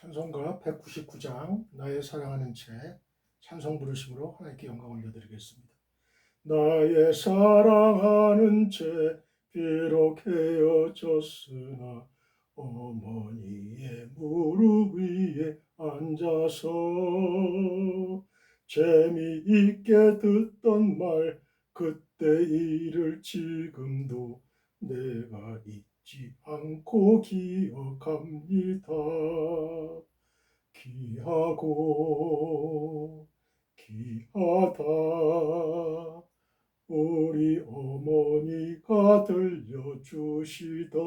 찬송가 199장 나의 사랑하는 채 찬송 부르심으로 하나님께 영광 올려드리겠습니다. 나의 사랑하는 채 비록 헤어졌으나 어머니의 무릎 위에 앉아서 재미있게 듣던 말 그때 일을 지금도 내가 잊지 않고 기억합니다. 귀하고 귀하다 우리 어머니가 들려주시던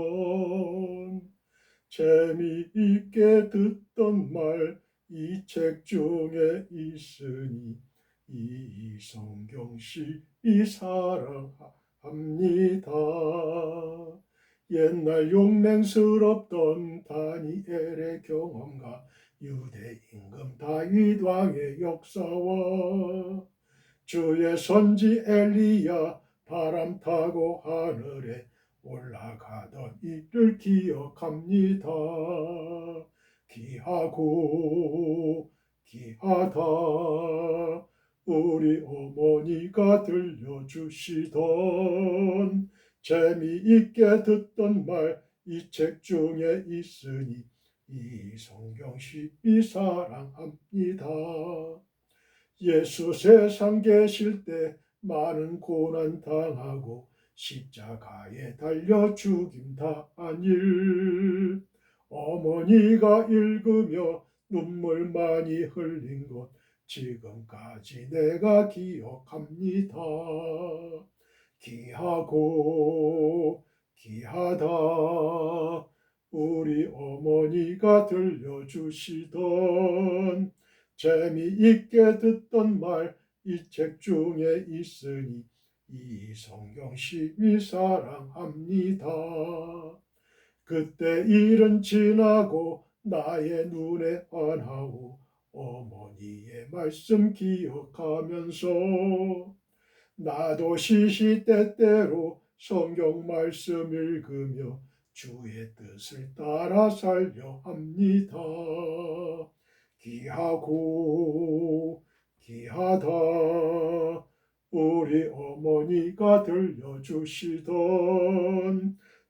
재미있게 듣던 말 이 책 중에 있으니 이성경씨 사랑합니다. 옛날 용맹스럽던 다니엘의 경험과 유대 임금 다윗 왕의 역사와 주의 선지 엘리야 바람 타고 하늘에 올라가던 이를 기억합니다. 귀하고 귀하다 우리 어머니가 들려주시던 재미있게 듣던 말 이 책 중에 있으니 이성경씨 사랑합니다. 예수 세상 계실 때 많은 고난 당하고 십자가에 달려 죽임 당일 어머니가 읽으며 눈물 많이 흘린 것 지금까지 내가 기억합니다. 귀하고 귀하다 우리 어머니가 들려주시던 재미있게 듣던 말 이 책 중에 있으니 이성경씨 사랑합니다. 그때 일은 지나고 나의 눈에 환하고 어머니의 말씀 기억하면서 나도 시시때때로 성경 말씀 읽으며 주의 뜻을 따라 살려 합니다. 귀하고 귀하다 우리 어머니가 들려주시던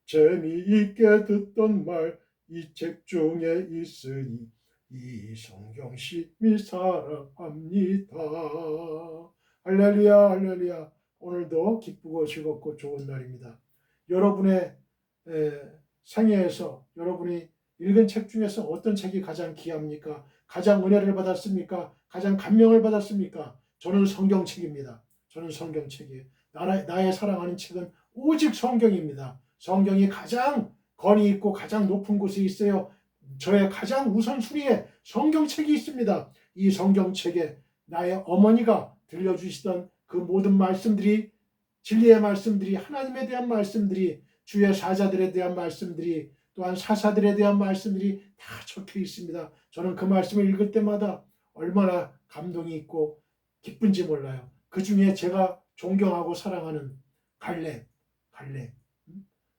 재미있게 듣던 말 이 책 중에 있으니 이성경씨 사랑합니다. 할렐루야 할렐루야. 오늘도 기쁘고 즐겁고 좋은 날입니다. 여러분의 생애에서 여러분이 읽은 책 중에서 어떤 책이 가장 귀합니까? 가장 은혜를 받았습니까? 가장 감명을 받았습니까? 저는 성경책입니다. 저는 성경책이에요. 나의 사랑하는 책은 오직 성경입니다. 성경이 가장 권위 있고 가장 높은 곳에 있어요. 저의 가장 우선순위에 성경책이 있습니다. 이 성경책에 나의 어머니가 들려주시던 그 모든 말씀들이 진리의 말씀들이 하나님에 대한 말씀들이 주의 사자들에 대한 말씀들이 또한 사사들에 대한 말씀들이 다 적혀 있습니다. 저는 그 말씀을 읽을 때마다 얼마나 감동이 있고 기쁜지 몰라요. 그 중에 제가 존경하고 사랑하는 갈렙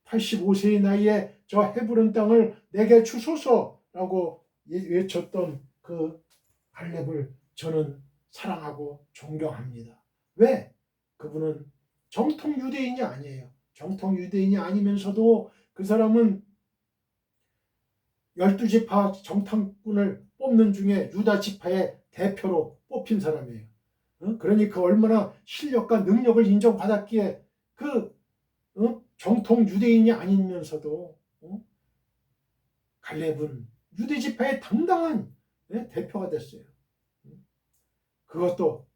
85세의 나이에 저 헤브론 땅을 내게 주소서라고 외쳤던 그 갈렙을 저는 사랑하고 존경합니다. 왜? 그분은 정통 유대인이 아니에요. 정통 유대인이 아니면서도 그 사람은 12지파 정탐꾼을 뽑는 중에 유다 지파의 대표로 뽑힌 사람이에요. 그러니 그 얼마나 실력과 능력을 인정받았기에 그 정통 유대인이 아니면서도 갈렙은 유대 지파의 당당한 대표가 됐어요. 그것도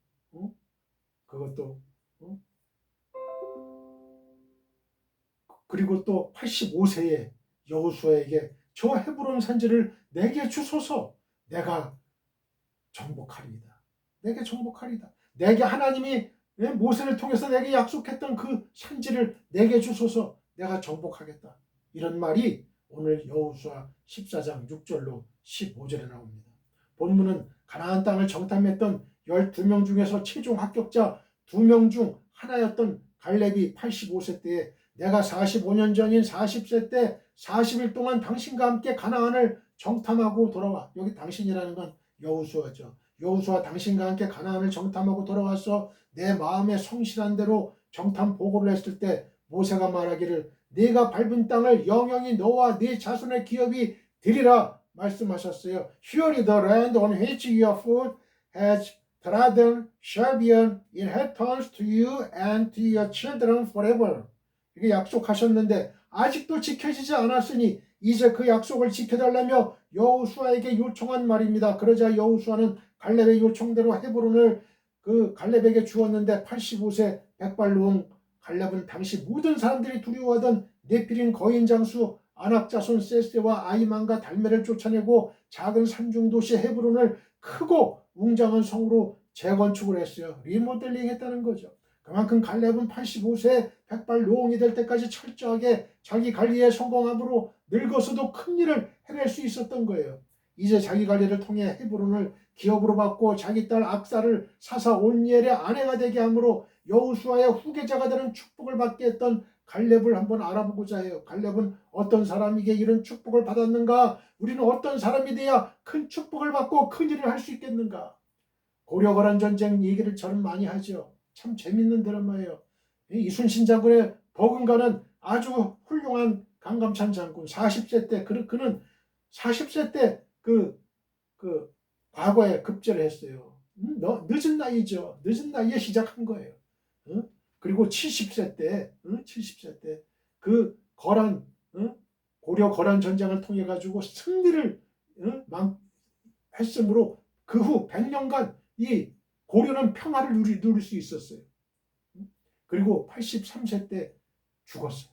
그리고 또 85세의 여호수아에게 저 헤브론 산지를 내게 주소서 내가 정복하리이다. 내게 정복하리이다. 내게 하나님이 모세를 통해서 내게 약속했던 그 산지를 내게 주소서 내가 정복하겠다. 이런 말이 오늘 여호수아 14장 6절로 15절에 나옵니다. 본문은 가나안 땅을 정탐했던 12명 중에서 최종 합격자 2명 중 하나였던 갈렙이 85세 때에 내가 45년 전인 40세 때 40일 동안 당신과 함께 가나안을 정탐하고 돌아와. 여기 당신이라는 건 여호수아죠. 여호수아 당신과 함께 가나안을 정탐하고 돌아와서 내 마음에 성실한 대로 정탐 보고를 했을 때 모세가 말하기를 네가 밟은 땅을 영영이 너와 네 자손의 기업이 되리라 말씀하셨어요. Surely the land on which your foot has trodden shall be an inheritance to you and to your children forever. 이게 약속하셨는데 아직도 지켜지지 않았으니 이제 그 약속을 지켜달라며 여호수아에게 요청한 말입니다. 그러자 여호수아는 갈렙의 요청대로 헤브론을 그 갈렙에게 주었는데 85세 백발노응 갈렙은 당시 모든 사람들이 두려워하던 네피림 거인 장수 아낙자손 세세와 아이만과 달메를 쫓아내고 작은 산중 도시 헤브론을 크고 웅장한 성으로 재건축을 했어요. 리모델링 했다는 거죠. 그만큼 갈렙은 85세 백발노응이 될 때까지 철저하게 자기 관리에 성공함으로 늙어서도 큰 일을 해낼 수 있었던 거예요. 이제 자기 관리를 통해 헤브론을 기업으로 받고 자기 딸 악사를 사사 온니엘의 아내가 되게 함으로 여호수아의 후계자가 되는 축복을 받게 했던 갈렙을 한번 알아보고자 해요. 갈렙은 어떤 사람에게 이런 축복을 받았는가? 우리는 어떤 사람이 돼야 큰 축복을 받고 큰 일을 할 수 있겠는가? 고려거란 전쟁 얘기를 저는 많이 하죠. 참 재밌는 드라마예요. 이순신 장군의 버금가는 아주 훌륭한 강감찬 장군 40세 때 그는 40세 때 과거에 급제를 했어요. 늦은 나이죠. 늦은 나이에 시작한 거예요. 그리고 70세 때, 70세 때 그 고려 거란 전쟁을 통해 가지고 승리를 했으므로 그 후 100년간 이 고려는 평화를 누릴 수 있었어요. 그리고 83세 때 죽었어요.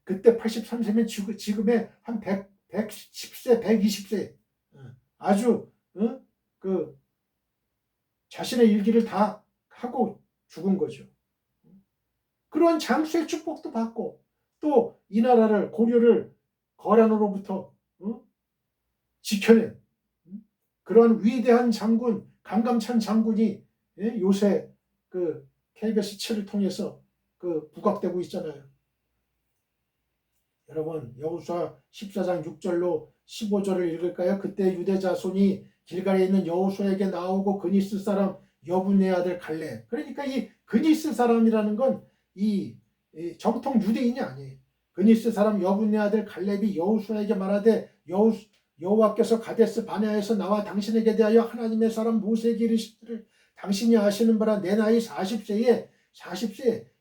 그때 83세면 지금의 한 110세, 120세 아주 그 자신의 일기를 다 하고 죽은 거죠. 그런 장수의 축복도 받고 또 이 나라를 고려를 거란으로부터 지켜낸 그러한 위대한 장군 강감찬 장군이 요새 그 KBS 7을 통해서 부각되고 있잖아요. 여러분 여호수아 14장 6절로 15절을 읽을까요? 그때 유대 자손이 길갈에 있는 여호수아에게 나오고 그니스 사람 여분네 아들 갈렙. 그러니까 이 그니스 사람이라는 건 이 정통 유대인이 아니에요. 그니스 사람 여분네 아들 갈렙이 여호수아에게 말하되 여호와께서 가데스 바네아에서 나와 당신에게 대하여 하나님의 사람 모세에게 이르시기를 당신이 아시는 바라 내 나이 40세에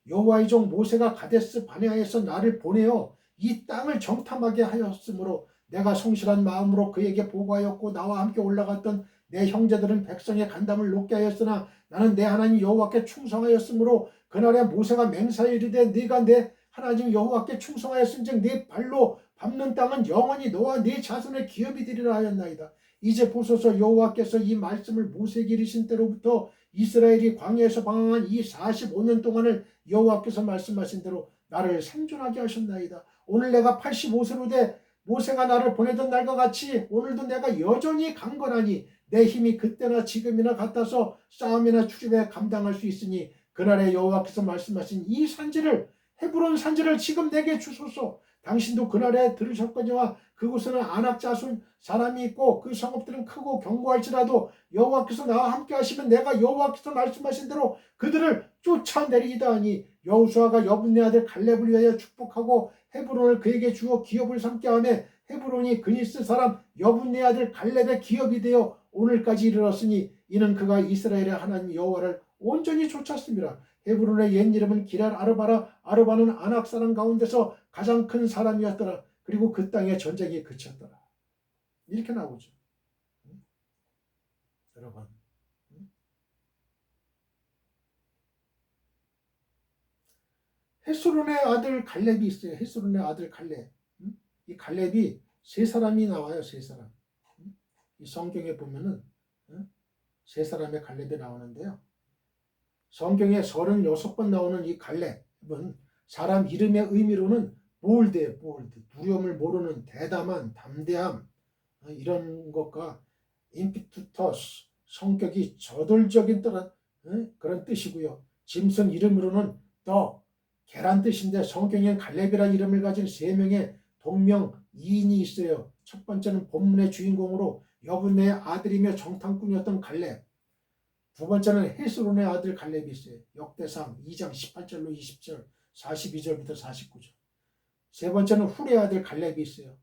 여호와의 종 모세가 가데스 바네아에서 나를 보내어 이 땅을 정탐하게 하였으므로 내가 성실한 마음으로 그에게 보고하였고 나와 함께 올라갔던 내 형제들은 백성의 간담을 높게 하였으나 나는 내 하나님 여호와께 충성하였으므로 그날에 모세가 맹세하여 이르되 네가 내 하나님 여호와께 충성하였은즉 네 발로 밟는 땅은 영원히 너와 네 자손의 기업이 되리라 하였나이다. 이제 보소서 여호와께서 이 말씀을 모세에게 이르신 때로부터 이스라엘이 광야에서 방황한 이 45년 동안을 여호와께서 말씀하신 대로 나를 생존하게 하셨나이다. 오늘 내가 85세로 돼 모세가 나를 보내던 날과 같이 오늘도 내가 여전히 강건하니 내 힘이 그때나 지금이나 같아서 싸움이나 출입에 감당할 수 있으니 그날에 여호와께서 말씀하신 이 산지를 헤브론 산지를 지금 내게 주소서. 당신도 그날에 들으셨거니와 그곳에는 아낙 자손 사람이 있고 그 성읍들은 크고 견고할지라도 여호와께서 나와 함께 하시면 내가 여호와께서 말씀하신 대로 그들을 쫓아내리이다 하니 여호수아가 여분네 아들 갈렙을 위하여 축복하고 헤브론을 그에게 주어 기업을 삼게 하며 헤브론이 그니스 사람 여분네 아들 갈렙의 기업이 되어 오늘까지 이르렀으니 이는 그가 이스라엘의 하나님 여호와를 온전히 쫓았습니다. 헤브론의 옛 이름은 기랄 아르바라. 아르바는 아낙 사람 가운데서 가장 큰 사람이었더라. 그리고 그 땅에 전쟁이 그쳤더라. 이렇게 나오죠. 여러분, 헤스론의 아들 갈렙이 있어요. 헤스론의 아들 갈렙. 이 갈렙이 세 사람이 나와요. 세 사람. 이 성경에 보면은 세 사람의 갈렙이 나오는데요. 성경에 36번 나오는 이 갈렙은 사람 이름의 의미로는 볼드, 두려움을 모르는 대담한, 담대함 이런 것과 임피투터스, 성격이 저돌적인 그런 뜻이고요. 짐승 이름으로는 더 계란 뜻인데 성경엔 갈렙이라는 이름을 가진 세 명의 동명 이인이 있어요. 첫 번째는 본문의 주인공으로 여분네의 아들이며 정탐꾼이었던 갈렙. 두 번째는 헤스론의 아들 갈렙이 있어요. 역대상 2장 18절로 20절, 42절부터 49절. 세 번째는 훌의 아들 갈렙이 있어요.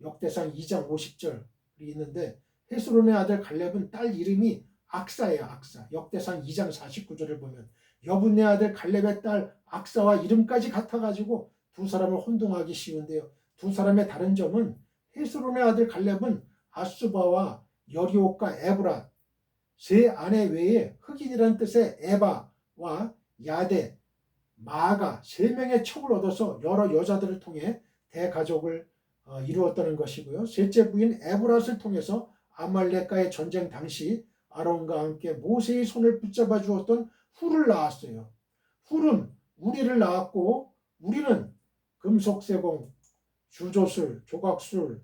역대상 2장 50절이 있는데 헤스론의 아들 갈렙은 딸 이름이 악사예요. 악사. 역대상 2장 49절을 보면 여분네 아들 갈렙의 딸 악사와 이름까지 같아가지고 두 사람을 혼동하기 쉬운데요. 두 사람의 다른 점은 헤스론의 아들 갈렙은 아수바와 여리옷과 에브라 세 아내 외에 흑인이라는 뜻의 에바와 야데, 마가 세 명의 척을 얻어서 여러 여자들을 통해 대가족을 이루었다는 것이고요. 셋째 부인 에브랏을 통해서 아말렉과의 전쟁 당시 아론과 함께 모세의 손을 붙잡아 주었던 훌을 낳았어요. 훌은 우리를 낳았고 우리는 금속세공, 주조술, 조각술,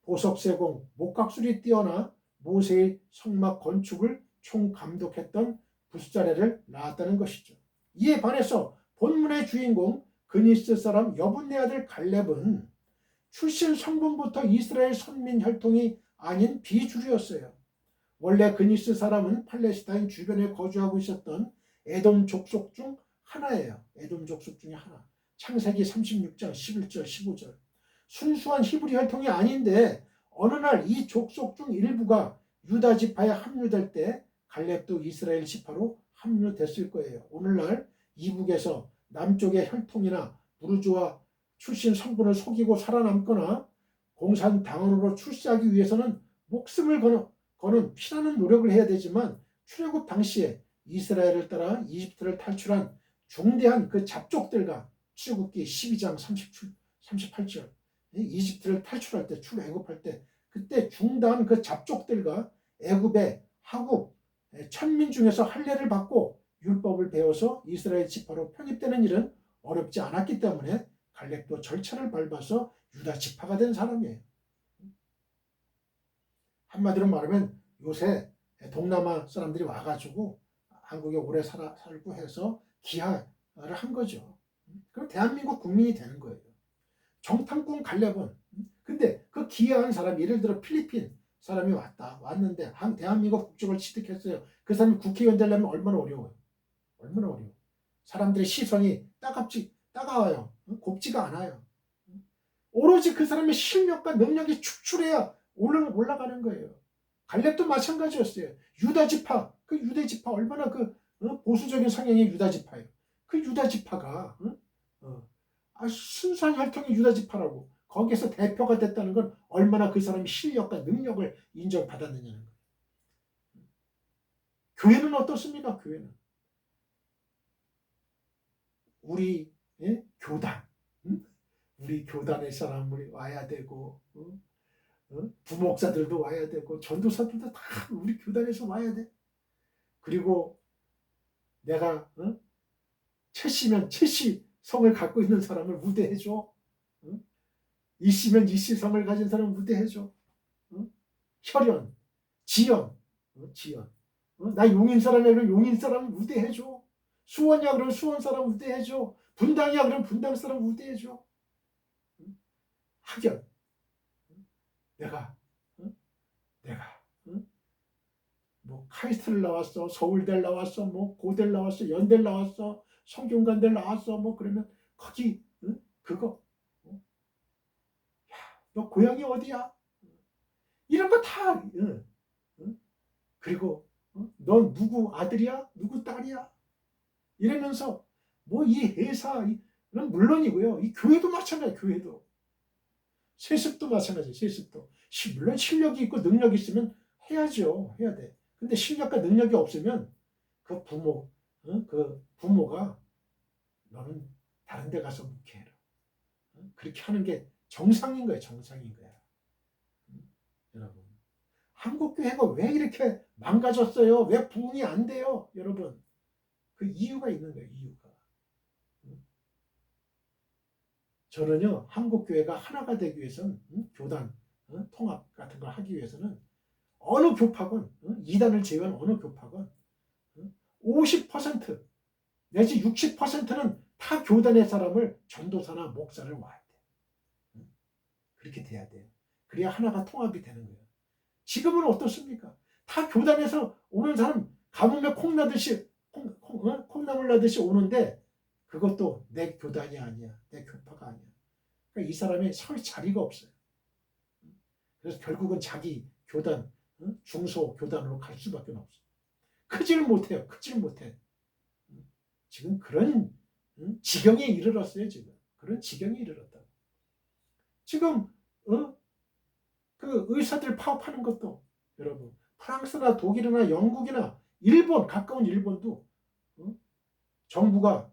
보석세공, 목각술이 뛰어나 모세의 성막 건축을 총감독했던 부스자레를 낳았다는 것이죠. 이에 반해서 본문의 주인공 그니스 사람 여분네 아들 갈렙은 출신 성분부터 이스라엘 선민 혈통이 아닌 비주류였어요. 원래 그니스 사람은 팔레스타인 주변에 거주하고 있었던 에돔 족속 중 하나예요. 에돔 족속 중에 하나. 창세기 36장 11절 15절. 순수한 히브리 혈통이 아닌데 어느 날 이 족속 중 일부가 유다 지파에 합류될 때 갈렙도 이스라엘 지파로 합류됐을 거예요. 오늘날 이북에서 남쪽의 혈통이나 부르주아 출신 성분을 속이고 살아남거나 공산당원으로 출세하기 위해서는 목숨을 거는 피나는 노력을 해야 되지만 출애굽 당시에 이스라엘을 따라 이집트를 탈출한 중대한 그 잡족들과 출애굽기 12장 38절 이집트를 탈출할 때 출애굽할 때 그때 중대한 그 잡족들과 애굽의 하국 천민 중에서 할례를 받고 율법을 배워서 이스라엘 지파로 편입되는 일은 어렵지 않았기 때문에 갈렙도 절차를 밟아서 유다 지파가 된 사람이에요. 한마디로 말하면 요새 동남아 사람들이 와가지고 한국에 오래 살고 해서 기하를 한 거죠. 그럼 대한민국 국민이 되는 거예요. 정탐꾼 갈렙은 근데 그 기여한 사람 예를 들어 필리핀 사람이 왔는데 대한민국 국적을 취득했어요. 그 사람이 국회의원 되려면 얼마나 어려워요. 얼마나 어려워. 사람들의 시선이 따가워요. 곱지가 않아요. 오로지 그 사람의 실력과 능력이 축출해야 올라가는 거예요. 갈렙도 마찬가지였어요. 유다 지파, 그 유대 지파 얼마나 보수적인 성향의 유다 지파예요. 그 유다 지파가 순수한 혈통의 유다 지파라고 거기에서 대표가 됐다는 건 얼마나 그 사람의 실력과 능력을 인정받았느냐는 거예요. 교회는 어떻습니까? 교회는 우리 교단, 우리 교단의 사람들이 와야 되고 부목사들도 와야 되고 전도사들도 다 우리 교단에서 와야 돼. 그리고 내가 채씨면 채씨 성을 갖고 있는 사람을 우대해줘. 이씨면 이씨 성을 가진 사람을 우대해줘. 혈연, 지연, 지연. 나 용인 사람이야 그러면 용인 사람을 우대해줘. 수원이야 그러면 수원 사람 우대해줘. 분당이야 그러면 분당 사람 우대해줘. 학연. 내가 뭐 카이스트를 나왔어, 서울대를 나왔어, 뭐 고대를 나왔어, 연대를 나왔어, 성균관대를 나왔어, 뭐 그러면 거기 그거 야, 너 고향이 어디야? 이런 거 다 그리고 넌 누구 아들이야? 누구 딸이야? 이러면서 뭐 이 회사는 물론이고요. 이 교회도 마찬가지예요. 교회도 세습도 마찬가지예요. 세습도 물론 실력이 있고 능력이 있으면 해야죠. 해야 돼. 근데 실력과 능력이 없으면 그 부모가 너는 다른 데 가서 묵혀라. 그렇게 하는 게 정상인 거예요. 정상인 거야. 여러분. 한국교회가 왜 이렇게 망가졌어요? 왜 부흥이 안 돼요? 여러분. 그 이유가 있는 거예요. 이유가. 저는요. 한국교회가 하나가 되기 위해서는 교단 통합 같은 걸 하기 위해서는 어느 교파건 이단을 제외한 어느 교파건 50% 내지 60%는 타 교단의 사람을 전도사나 목사를 와야 돼. 그렇게 돼야 돼요. 그래야 하나가 통합이 되는 거예요. 지금은 어떻습니까? 타 교단에서 오는 사람 가뭄에 콩나듯이 콩나물 나듯이 오는데 그것도 내 교단이 아니야. 내 교파가 아니야. 그러니까 이 사람이 설 자리가 없어요. 그래서 결국은 자기 교단, 중소 교단으로 갈 수밖에 없어요. 크지를 못해요. 크지를 못해. 지금 그런 지경에 이르렀어요. 지금 그런 지경에 이르렀다고. 지금 그 의사들 파업하는 것도 여러분 프랑스나 독일이나 영국이나 일본 가까운 일본도 정부가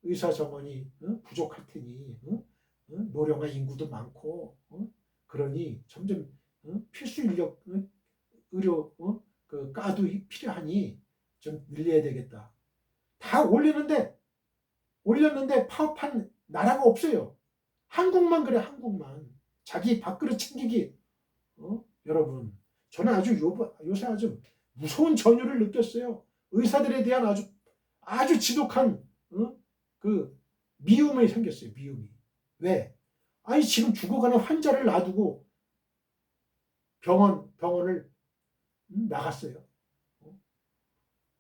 의사 정원이 부족할 테니 노령화 인구도 많고 그러니 점점 필수 인력 의료 그 과도 필요하니 좀 늘려야 되겠다. 다 올렸는데 파업한 나라가 없어요. 한국만 그래. 한국만 자기 밥그릇 챙기기. 여러분 저는 요새 아주 무서운 전율을 느꼈어요. 의사들에 대한 아주 지독한 그 미움이 생겼어요. 미움이. 왜? 아니 지금 죽어가는 환자를 놔두고 병원을 나갔어요.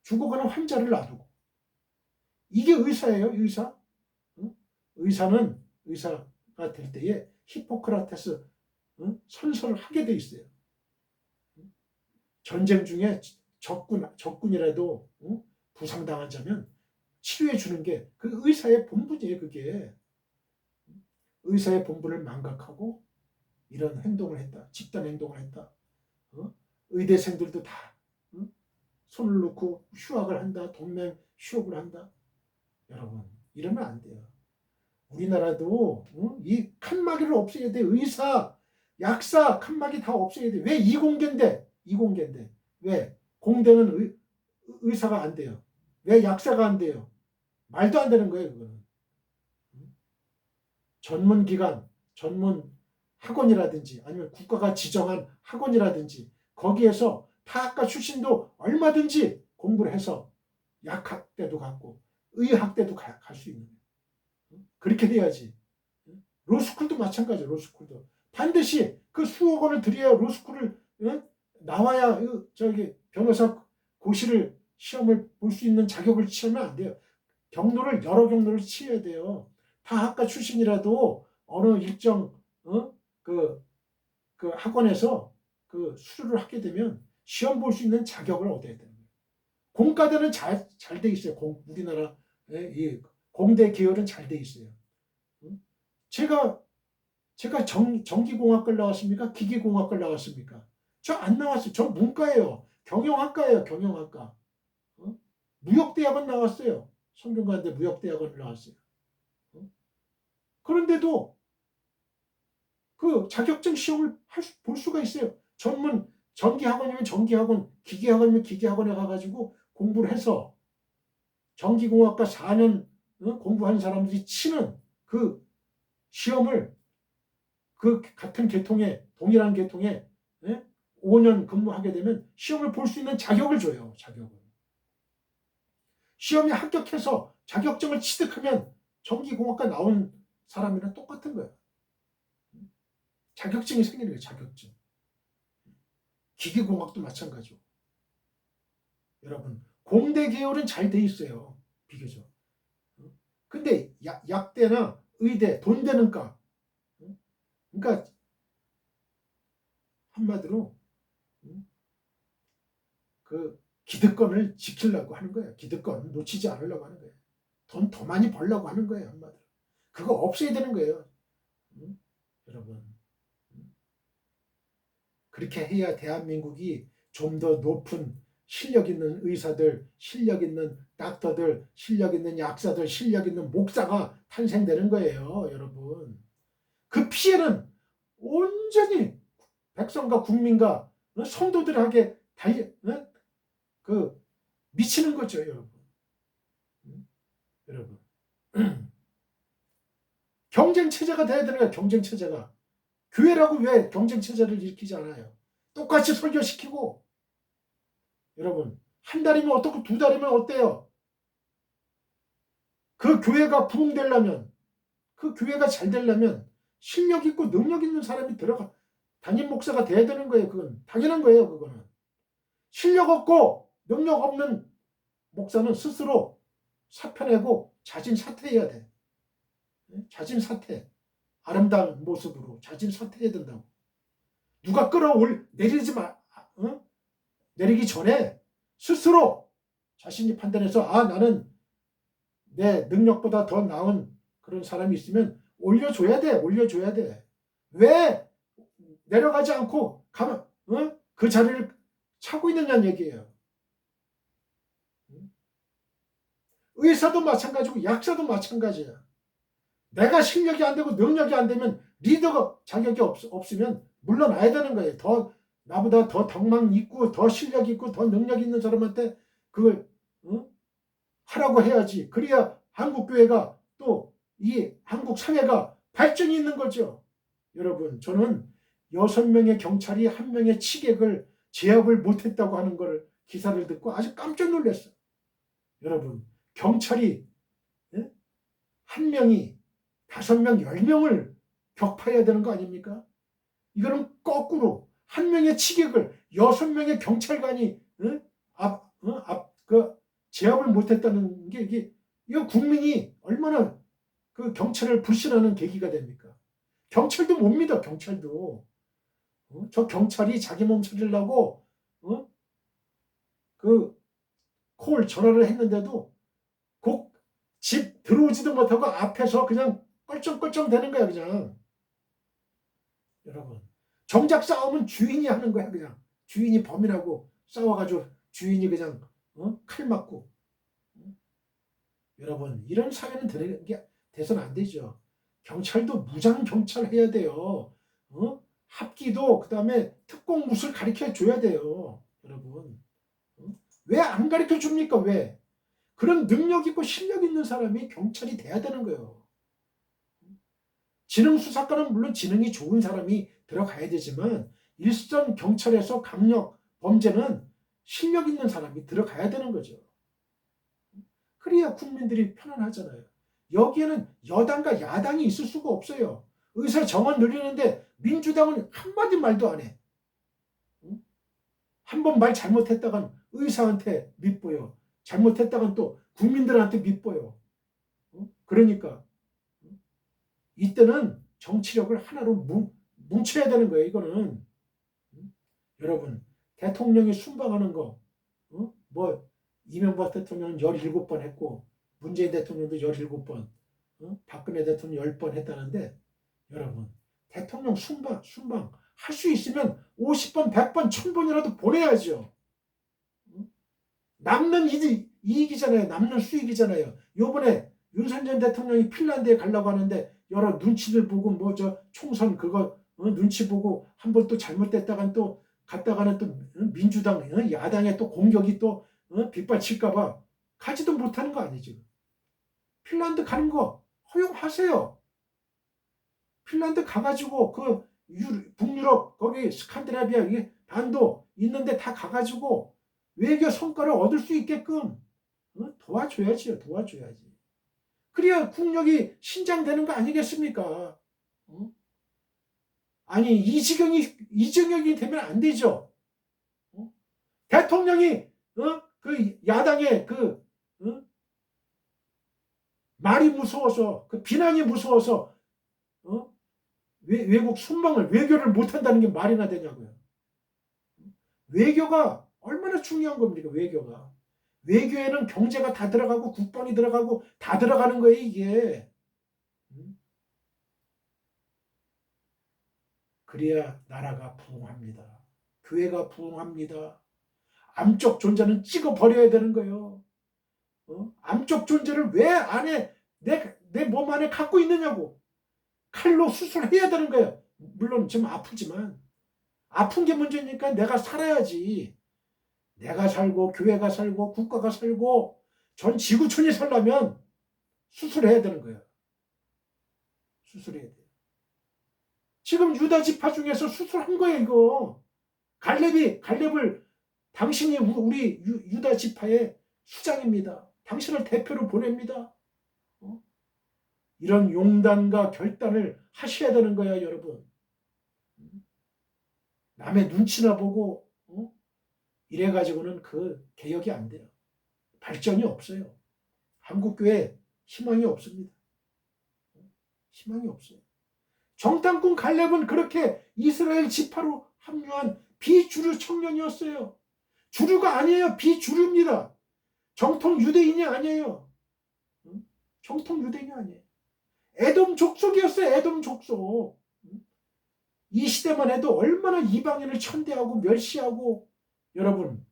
죽어가는 환자를 놔두고. 이게 의사예요. 의사. 의사가 될 때에 히포크라테스 선서를 하게 돼 있어요. 전쟁 중에 적군이라도 부상당한 자면 치료해 주는 게 그 의사의 본분이에요. 그게 의사의 본분을 망각하고 이런 행동을 했다. 집단 행동을 했다. 의대생들도 다 손을 놓고 휴학을 한다. 동맹 휴업을 한다. 여러분 이러면 안 돼요. 우리나라도 이 칸막이를 없애야 돼. 의사, 약사, 칸막이 다 없애야 돼. 왜 이공계인데? 이공계인데. 왜? 공대는 의사가 안 돼요. 왜 약사가 안 돼요? 말도 안 되는 거예요. 그거는. 전문기관, 전문 학원이라든지 아니면 국가가 지정한 학원이라든지 거기에서 타학과 출신도 얼마든지 공부를 해서 약학대도 갖고 의학대도 갈 수 있는 거예요. 그렇게 돼야지. 로스쿨도 마찬가지예요. 로스쿨도 반드시 그 수억 원을 들여야 로스쿨을 나와야 저기 변호사 고시를 시험을 볼 수 있는 자격을 취하면 안 돼요. 여러 경로를 취해야 돼요. 타학과 출신이라도 어느 일정 그 학원에서 그 수료를 하게 되면 시험 볼 수 있는 자격을 얻어야 되는 거예요. 공과대는 잘 돼 있어요. 우리나라 이 공대 계열은 잘 돼 있어요. 제가 전기공학과를 나왔습니까? 기계공학과를 나왔습니까? 저 안 나왔어요. 저 문과예요. 경영학과예요. 경영학과. 무역대학원 나왔어요. 성균관대 무역대학원을 나왔어요. 그런데도 그 자격증 시험을 볼 수가 있어요. 전기학원이면 전기학원, 기계학원이면 기계학원에 가가지고 공부를 해서 전기공학과 4년 공부한 사람들이 치는 그 시험을 그 같은 계통에 동일한 계통에 5년 근무하게 되면 시험을 볼 수 있는 자격을 줘요. 자격을. 시험에 합격해서 자격증을 취득하면 전기공학과 나온 사람이랑 똑같은 거예요. 자격증이 생기는 거예요. 자격증. 기계공학도 마찬가지고. 여러분 공대 계열은 잘 돼 있어요. 비교적. 근데 약대나 의대 돈 되는 과 그러니까 한마디로 그 기득권을 지키려고 하는 거예요. 기득권 놓치지 않으려고 하는 거예요. 돈 더 많이 벌려고 하는 거예요. 한마디로. 그거 없애야 되는 거예요. 여러분. 그렇게 해야 대한민국이 좀 더 높은 실력 있는 의사들, 실력 있는 닥터들, 실력 있는 약사들, 실력 있는 목사가 탄생되는 거예요. 여러분. 그 피해는 온전히 백성과 국민과 성도들에게 미치는 거죠, 여러분. 여러분. 경쟁 체제가 돼야 되는 거예요. 경쟁 체제가. 교회라고 왜 경쟁 체제를 일으키지 않아요? 똑같이 설교시키고 여러분 한 달이면 어떻고 두 달이면 어때요? 그 교회가 부흥되려면, 그 교회가 잘 되려면 실력 있고 능력 있는 사람이 들어가 담임 목사가 돼야 되는 거예요. 그건 당연한 거예요. 그거는 실력 없고 능력 없는 목사는 스스로 사표내고 자진 사퇴해야 돼. 자진 사퇴. 아름다운 모습으로 자진 사퇴해야 된다고. 누가 내리지 마. 내리기 전에 스스로 자신이 판단해서 나는 내 능력보다 더 나은 그런 사람이 있으면 올려줘야 돼. 올려줘야 돼. 왜 내려가지 않고 그 자리를 차고 있느냐는 얘기예요. 의사도 마찬가지고 약사도 마찬가지야. 내가 실력이 안 되고 능력이 안 되면 리더가 자격이 없으면 물러나야 되는 거예요. 나보다 더 덕망 있고 더 실력 있고 더 능력 있는 사람한테 그걸 하라고 해야지. 그래야 한국 교회가 또 이 한국 사회가 발전이 있는 거죠. 여러분, 저는 6명의 경찰이 1명의 치객을 제압을 못했다고 하는 걸 기사를 듣고 아주 깜짝 놀랐어요. 여러분, 경찰이 1명이 5명, 10명을 격파해야 되는 거 아닙니까? 이거는 거꾸로 1명의 치객을 6명의 경찰관이 제압을 못했다는 게 이거 국민이 얼마나 그 경찰을 불신하는 계기가 됩니까? 경찰도 못 믿어. 경찰도 저 경찰이 자기 몸 살리려고 그 콜 전화를 했는데도 곧 집 들어오지도 못하고 앞에서 그냥 껄쩍껄쩍 되는 거야. 그냥 여러분, 정작 싸움은 주인이 하는 거야. 그냥 주인이 범인하고 싸워가지고 주인이 그냥 칼 맞고. 여러분, 이런 사회는 되는 게 돼서는 안 되죠. 경찰도 무장 경찰 해야 돼요. 합기도 그다음에 특공무술 가르쳐 줘야 돼요. 여러분, 왜 안 가르쳐 줍니까? 왜? 그런 능력 있고 실력 있는 사람이 경찰이 돼야 되는 거예요. 지능수사과는 물론 지능이 좋은 사람이 들어가야 되지만 일선 경찰에서 강력 범죄는 실력 있는 사람이 들어가야 되는 거죠. 그래야 국민들이 편안하잖아요. 여기에는 여당과 야당이 있을 수가 없어요. 의사 정원 늘리는데 민주당은 한마디 말도 안 해. 한 번 말 잘못했다간 의사한테 밉보여. 잘못했다간 또 국민들한테 밉보여. 그러니까 이때는 정치력을 하나로 뭉쳐야 되는 거예요. 이거는 여러분, 대통령이 순방하는 거 뭐 이명박 대통령은 17번 했고 문재인 대통령도 17번, 박근혜 대통령 10번 했다는데 여러분, 대통령 순방 할 수 있으면 50번, 100번, 1000번이라도 보내야죠. 남는 이익이잖아요. 남는 수익이잖아요. 요번에 윤석열 대통령이 핀란드에 가려고 하는데 여러 눈치를 보고 뭐 저 총선 그거 눈치 보고 한번 또 잘못됐다간 또 갔다가는 또 민주당 야당의 또 공격이 또 빗발칠까봐 가지도 못하는 거 아니죠. 핀란드 가는 거 허용하세요. 핀란드 가가지고 그 북유럽 거기 스칸디나비아 이게 반도 있는데 다 가가지고 외교 성과를 얻을 수 있게끔 도와줘야지요. 도와줘야지. 그래야 국력이 신장되는 거 아니겠습니까? 아니 이지경이 되면 안 되죠. 대통령이 그 야당의 그 말이 무서워서 그 비난이 무서워서 외국 순방을 외교를 못한다는 게 말이나 되냐고요. 외교가 얼마나 중요한 겁니까? 외교가. 외교에는 경제가 다 들어가고 국방이 들어가고 다 들어가는 거예요. 이게. 그래야 나라가 부흥합니다. 교회가 부흥합니다. 암적 존재는 찍어버려야 되는 거예요. 암적 존재를 왜 안에 내 몸 안에 갖고 있느냐고. 칼로 수술해야 되는 거예요. 물론 지금 아프지만 아픈 게 문제니까 내가 살아야지. 내가 살고 교회가 살고 국가가 살고 전 지구촌이 살려면 수술해야 되는 거예요. 수술해야 돼요. 지금 유다 지파 중에서 수술한 거예요. 이거. 갈렙을 당신이 우리 유다 지파의 수장입니다. 당신을 대표로 보냅니다. 이런 용단과 결단을 하셔야 되는 거야, 여러분. 남의 눈치나 보고 이래가지고는 그 개혁이 안 돼요. 발전이 없어요. 한국교회 희망이 없습니다. 희망이 없어요. 정탐꾼 갈렙은 그렇게 이스라엘 지파로 합류한 비주류 청년이었어요. 주류가 아니에요. 비주류입니다. 정통 유대인이 아니에요. 정통 유대인이 아니에요. 에돔 족속이었어요. 에돔 족속. 이 시대만 해도 얼마나 이방인을 천대하고 멸시하고, 여러분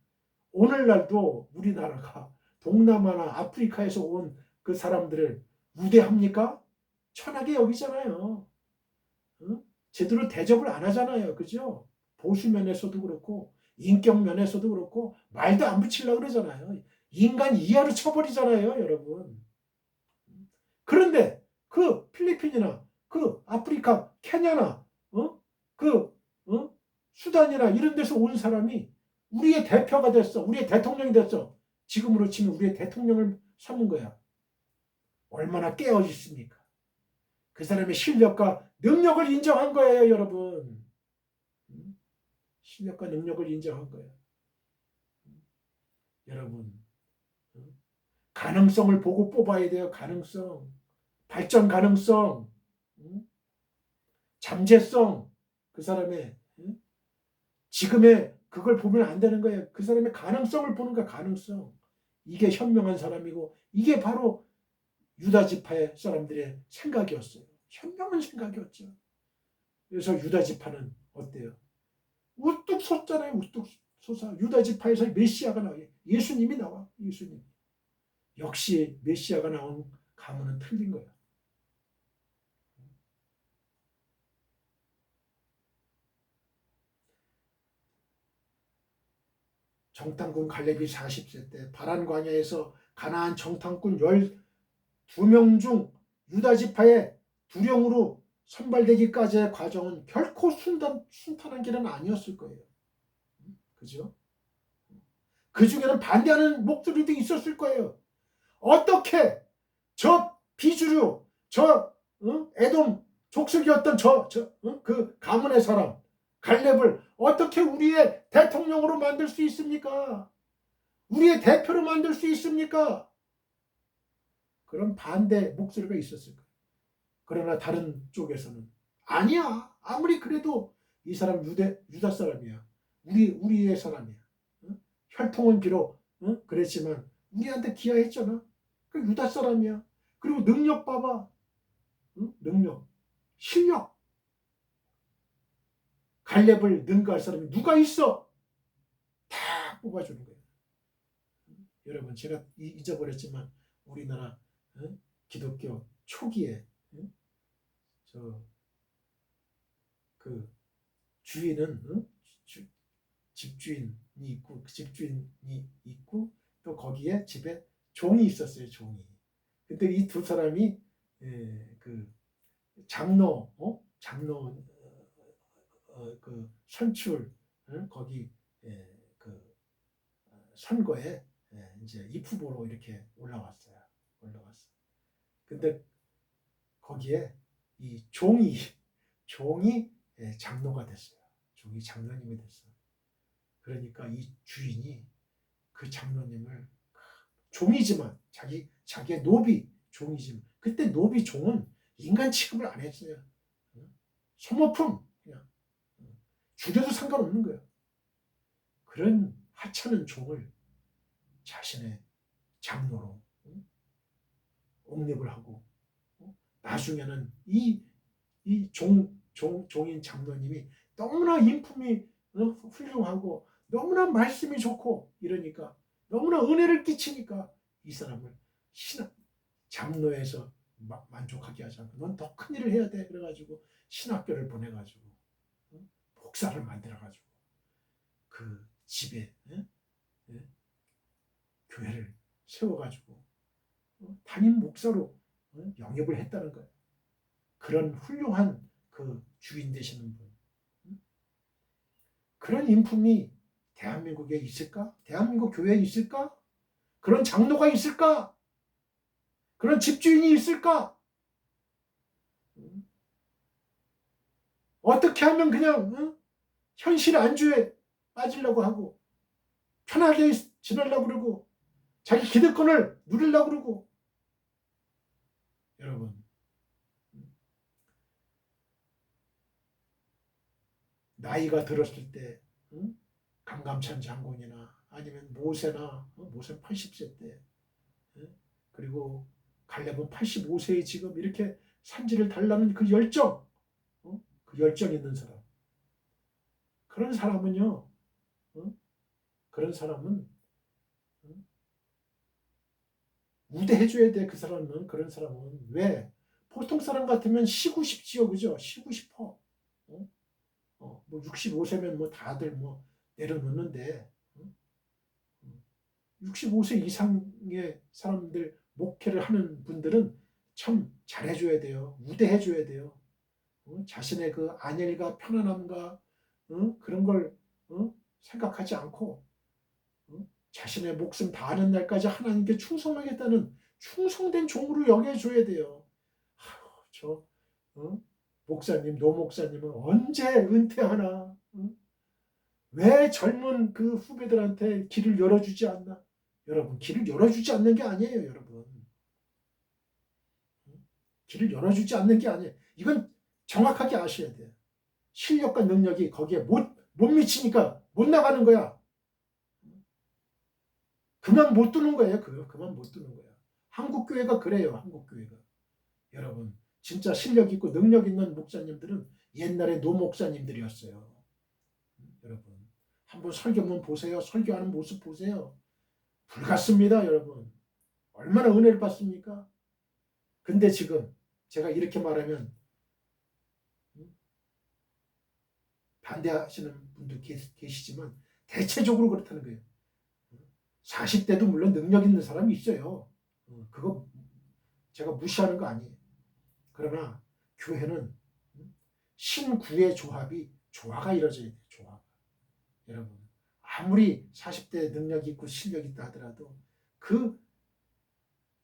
오늘날도 우리나라가 동남아나 아프리카에서 온 그 사람들을 우대합니까? 천하게 여기잖아요. 제대로 대접을 안 하잖아요. 그죠? 보수 면에서도 그렇고 인격 면에서도 그렇고 말도 안 붙이려고 그러잖아요. 인간 이하로 쳐버리잖아요, 여러분. 그런데 그 필리핀이나 그 아프리카 케냐나 그 수단이나 이런 데서 온 사람이 우리의 대표가 됐어. 우리의 대통령이 됐어. 지금으로 치면 우리의 대통령을 삼은 거야. 얼마나 깨어있습니까? 그 사람의 실력과 능력을 인정한 거예요, 여러분. 실력과 능력을 인정한 거예요. 여러분, 가능성을 보고 뽑아야 돼요. 가능성, 발전 가능성, 잠재성, 그 사람의 지금의 그걸 보면 안 되는 거예요. 그 사람의 가능성을 보는 거야. 가능성. 이게 현명한 사람이고 이게 바로 유다 지파의 사람들의 생각이었어요. 현명한 생각이었죠. 그래서 유다 지파는 어때요? 우뚝 섰잖아요. 우뚝 솟아. 유다 지파에서 메시아가 나와요. 예수님이 나와. 예수님. 역시 메시아가 나온 가문은 틀린 거야. 정탐꾼 갈렙이 40세 때 파란 광야에서 가나안 정탐꾼 12명 중 유다 지파의 두령으로 선발되기까지의 과정은 결코 순탄한 길은 아니었을 거예요. 그죠? 그 중에는 반대하는 목소리도 있었을 거예요. 어떻게 저 비주류, 저 에돔 족속이었던 그 가문의 사람 갈렙을 어떻게 우리의 대통령으로 만들 수 있습니까? 우리의 대표로 만들 수 있습니까? 그런 반대 목소리가 있었을 거예요. 그러나 다른 쪽에서는 아니야. 아무리 그래도 이 사람 유다 사람이야. 우리의 사람이야. 혈통은 비록 그랬지만 우리한테 기여했잖아. 그 유다 사람이야. 그리고 능력 봐봐. 능력, 실력. 갈렙을 능가할 사람이 누가 있어? 다 뽑아주는 거예요. 여러분 제가 잊어버렸지만 우리나라 기독교 초기에 그 주인은 집주인이 있고 그 집주인이 있고 또 거기에 집에 종이 있었어요. 종이. 근데 이 두 사람이 그 장로 그 선출 거기 그 선거에 이제 입후보로 이렇게 올라왔어요. 근데 거기에 이 종이 장로가 됐어요. 종이 장로님이 됐어요. 그러니까 이 주인이 그 장로님을 종이지만 자기의 노비 종이지만 그때 노비 종은 인간 취급을 안 했어요. 소모품 그냥 죽여도 상관없는 거예요. 그런 하찮은 종을 자신의 장로로 옹립을 하고 나중에는 이 종인 장로님이 너무나 인품이 훌륭하고 너무나 말씀이 좋고 이러니까 너무나 은혜를 끼치니까 이 사람을 장로에서 만족하게 하지 않고 넌 더 큰 일을 해야 돼. 그래가지고 신학교를 보내가지고 목사를 만들어가지고 그 집에 교회를 세워가지고 담임 목사로 영입을 했다는 거예요. 그런 훌륭한 그 주인 되시는 분. 그런 인품이 대한민국에 있을까? 대한민국 교회에 있을까? 그런 장로가 있을까? 그런 집주인이 있을까? 어떻게 하면 그냥 현실 안주에 빠지려고 하고 편하게 지내려고 그러고 자기 기득권을 누리려고 그러고. 여러분, 나이가 들었을 때 강감찬 장군이나 아니면 모세나 모세 80세 때 그리고 갈렙은 85세에 지금 이렇게 산지를 달라는 그 열정, 그 열정 있는 사람. 그런 사람은요, 그런 사람은 우대해줘야 돼. 그 사람은. 그런 사람은. 왜? 보통 사람 같으면 쉬고 싶지요. 그죠? 쉬고 싶어. 뭐 65세면 뭐 다들 뭐 내려놓는데 65세 이상의 사람들 목회를 하는 분들은 참 잘해줘야 돼요. 우대해줘야 돼요. 자신의 그 안일과 편안함과 그런 걸 생각하지 않고 자신의 목숨 다하는 날까지 하나님께 충성하겠다는 충성된 종으로 여겨줘야 돼요. 저 목사님, 노 목사님은 언제 은퇴하나? 왜 젊은 그 후배들한테 길을 열어주지 않나? 여러분, 길을 열어주지 않는 게 아니에요, 여러분. 길을 열어주지 않는 게 아니에요. 이건 정확하게 아셔야 돼요. 실력과 능력이 거기에 못 미치니까 못 나가는 거야. 그만 못 두는 거예요. 그만 못 두는 거야. 한국 교회가 그래요. 한국 교회가. 여러분, 진짜 실력 있고 능력 있는 목사님들은 옛날에 노 목사님들이었어요. 여러분, 한번 설교문 보세요. 설교하는 모습 보세요. 불같습니다, 여러분. 얼마나 은혜를 받습니까? 근데 지금 제가 이렇게 말하면 반대하시는 분도 계시지만 대체적으로 그렇다는 거예요. 40대도 물론 능력 있는 사람이 있어요. 그거 제가 무시하는 거 아니에요. 그러나 교회는 신구의 조화가 이루어져야 돼요. 조화. 여러분, 아무리 40대 능력 있고 실력 있다 하더라도 그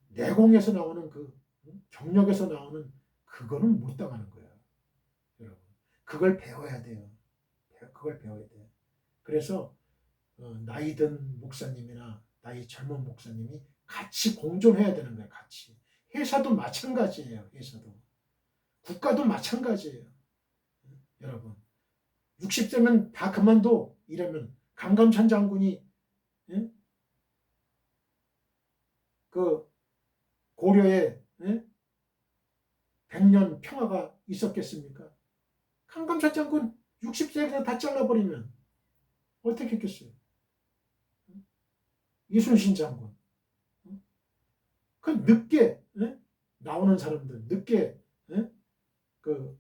내공에서 나오는 그 경력에서 나오는 그거는 못 당하는 거예요. 여러분, 그걸 배워야 돼요. 그걸 배워야 돼요. 그래서 나이 든 목사님이나 나이 젊은 목사님이 같이 공존해야 되는 거예요. 같이. 회사도 마찬가지예요. 회사도. 국가도 마찬가지예요. 여러분, 60세면 다 그만둬 이러면 강감찬 장군이 그 고려에 100년 평화가 있었겠습니까? 강감찬 장군 60세에 다 잘라버리면 어떻게 했겠어요? 이순신 장군. 그 늦게 나오는 사람들, 늦게 그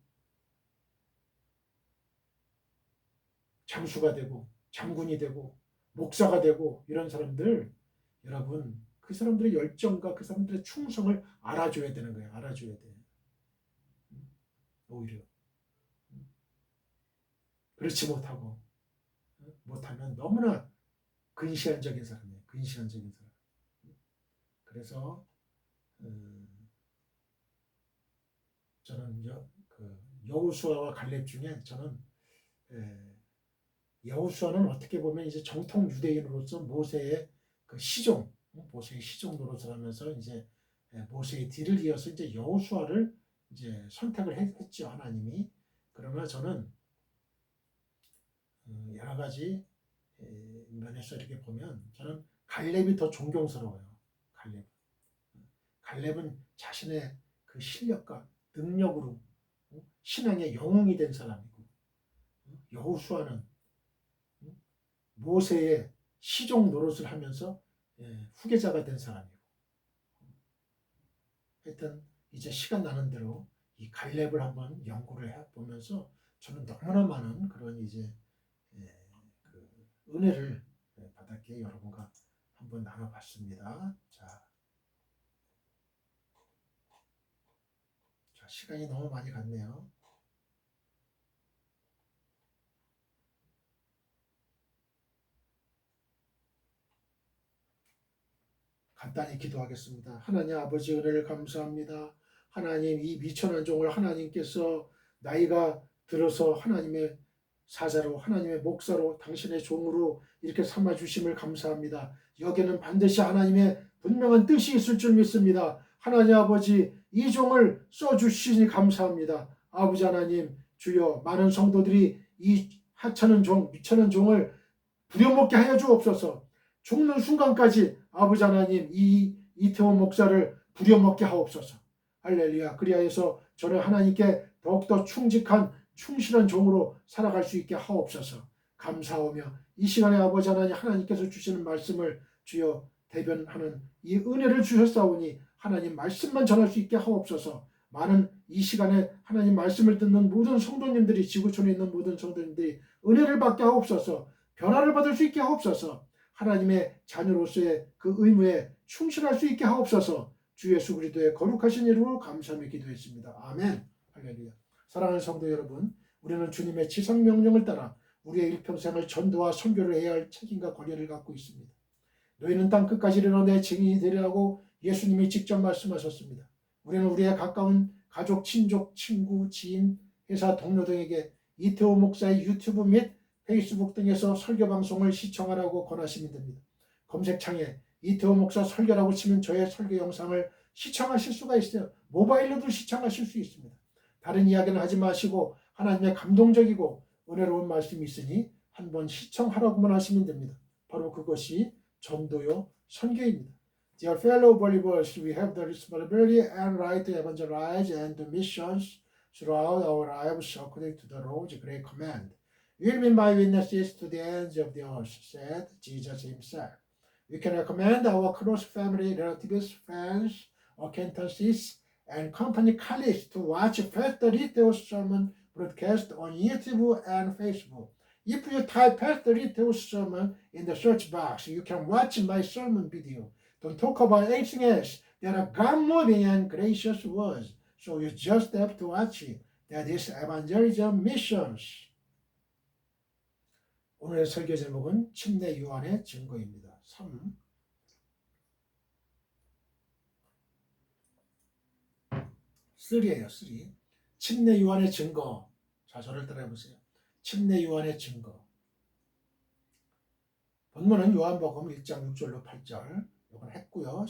장수가 되고 장군이 되고 목사가 되고 이런 사람들, 여러분, 그 사람들의 열정과 그 사람들의 충성을 알아줘야 되는 거예요. 알아줘야 돼. 오히려 그렇지 못하면 너무나 근시안적인 사람이에요. 근시안적인 사람. 그래서 저는 여호수아와 갈렙 중에 저는 여호수아는 어떻게 보면 이제 정통 유대인으로서 모세의 시종 노릇을 하면서 이제 모세의 뒤를 이어서 이제 여호수아를 이제 선택을 했죠, 하나님이. 그러나 저는 여러 가지 면에서 이렇게 보면 저는 갈렙이 더 존경스러워요. 갈렙은 자신의 그 실력과 능력으로 신앙의 영웅이 된 사람이고, 여호수아는 모세의 시종 노릇을 하면서 후계자가 된 사람이고. 하여튼 이제 시간 나는 대로 이 갈렙을 한번 연구를 해보면서 저는 너무나 많은 그런 이제 그 은혜를 받았기에 여러분과 한번 나눠봤습니다. 자, 시간이 너무 많이 갔네요. 간단히 기도하겠습니다. 하나님 아버지, 은혜를 감사합니다. 하나님, 이 미천한 종을 하나님께서 나이가 들어서 하나님의 사자로 하나님의 목사로 당신의 종으로 이렇게 삼아주심을 감사합니다. 여기는 반드시 하나님의 분명한 뜻이 있을 줄 믿습니다. 하나님 아버지 이 종을 써주시니 감사합니다. 아버지 하나님 주여 많은 성도들이 이 하찮은 종 미천한 종을 부려먹게 하여 주옵소서. 죽는 순간까지 아버지 하나님 이 이태원 목사를 부려먹게 하옵소서. 할렐루야. 그리하여서 저는 하나님께 더욱더 충실한 종으로 살아갈 수 있게 하옵소서. 감사하며 이 시간에 아버지 하나님 하나님께서 주시는 말씀을 주여 대변하는 이 은혜를 주셨사오니 하나님 말씀만 전할 수 있게 하옵소서. 많은 이 시간에 하나님 말씀을 듣는 모든 성도님들이 지구촌에 있는 모든 성도님들이 은혜를 받게 하옵소서. 변화를 받을 수 있게 하옵소서. 하나님의 자녀로서의 그 의무에 충실할 수 있게 하옵소서. 주 예수 그리스도의 거룩하신 이름으로 감사하며 기도했습니다. 아멘. 할렐루야. 사랑하는 성도 여러분, 우리는 주님의 지상명령을 따라 우리의 일평생을 전도와 선교를 해야 할 책임과 권위를 갖고 있습니다. 너희는 땅 끝까지 이르러 내 증인이 되리라고 예수님이 직접 말씀하셨습니다. 우리는 우리의 가까운 가족, 친족, 친구, 지인, 회사 동료 등에게 이태호 목사의 유튜브 및 페이스북 등에서 설교 방송을 시청하라고 권하시면 됩니다. 검색창에 이태호 목사 설교라고 치면 저의 설교 영상을 시청하실 수가 있어요. 모바일로도 시청하실 수 있습니다. 다른 이야기는 하지 마시고 하나님의 감동적이고 은혜로운 말씀이 있으니 한번 시청하라고만 하시면 됩니다. 바로 그것이 전도요 선교입니다. Dear fellow believers, we have the responsibility and right to evangelize and do missions throughout our lives according to the Lord's great command. You will be my witnesses to the ends of the earth, said Jesus himself. We can recommend our close family, relatives, friends, acquaintances, and company colleagues to watch Pastor Riteo's sermon broadcast on YouTube and Facebook. If you type Pastor Riteo's sermon in the search box, you can watch my sermon video. Don't talk about anything else. There are God-moving and gracious words, so you just have to watch it. That is evangelism missions. 오늘의 설교 제목은 침례 요한의 증거입니다. 3. 3예요. 3. 침례 요한의 증거. 자, 저를 따라해보세요. 침례 요한의 증거. 본문은 요한복음 1장 6절로 8절. 이건 했고요.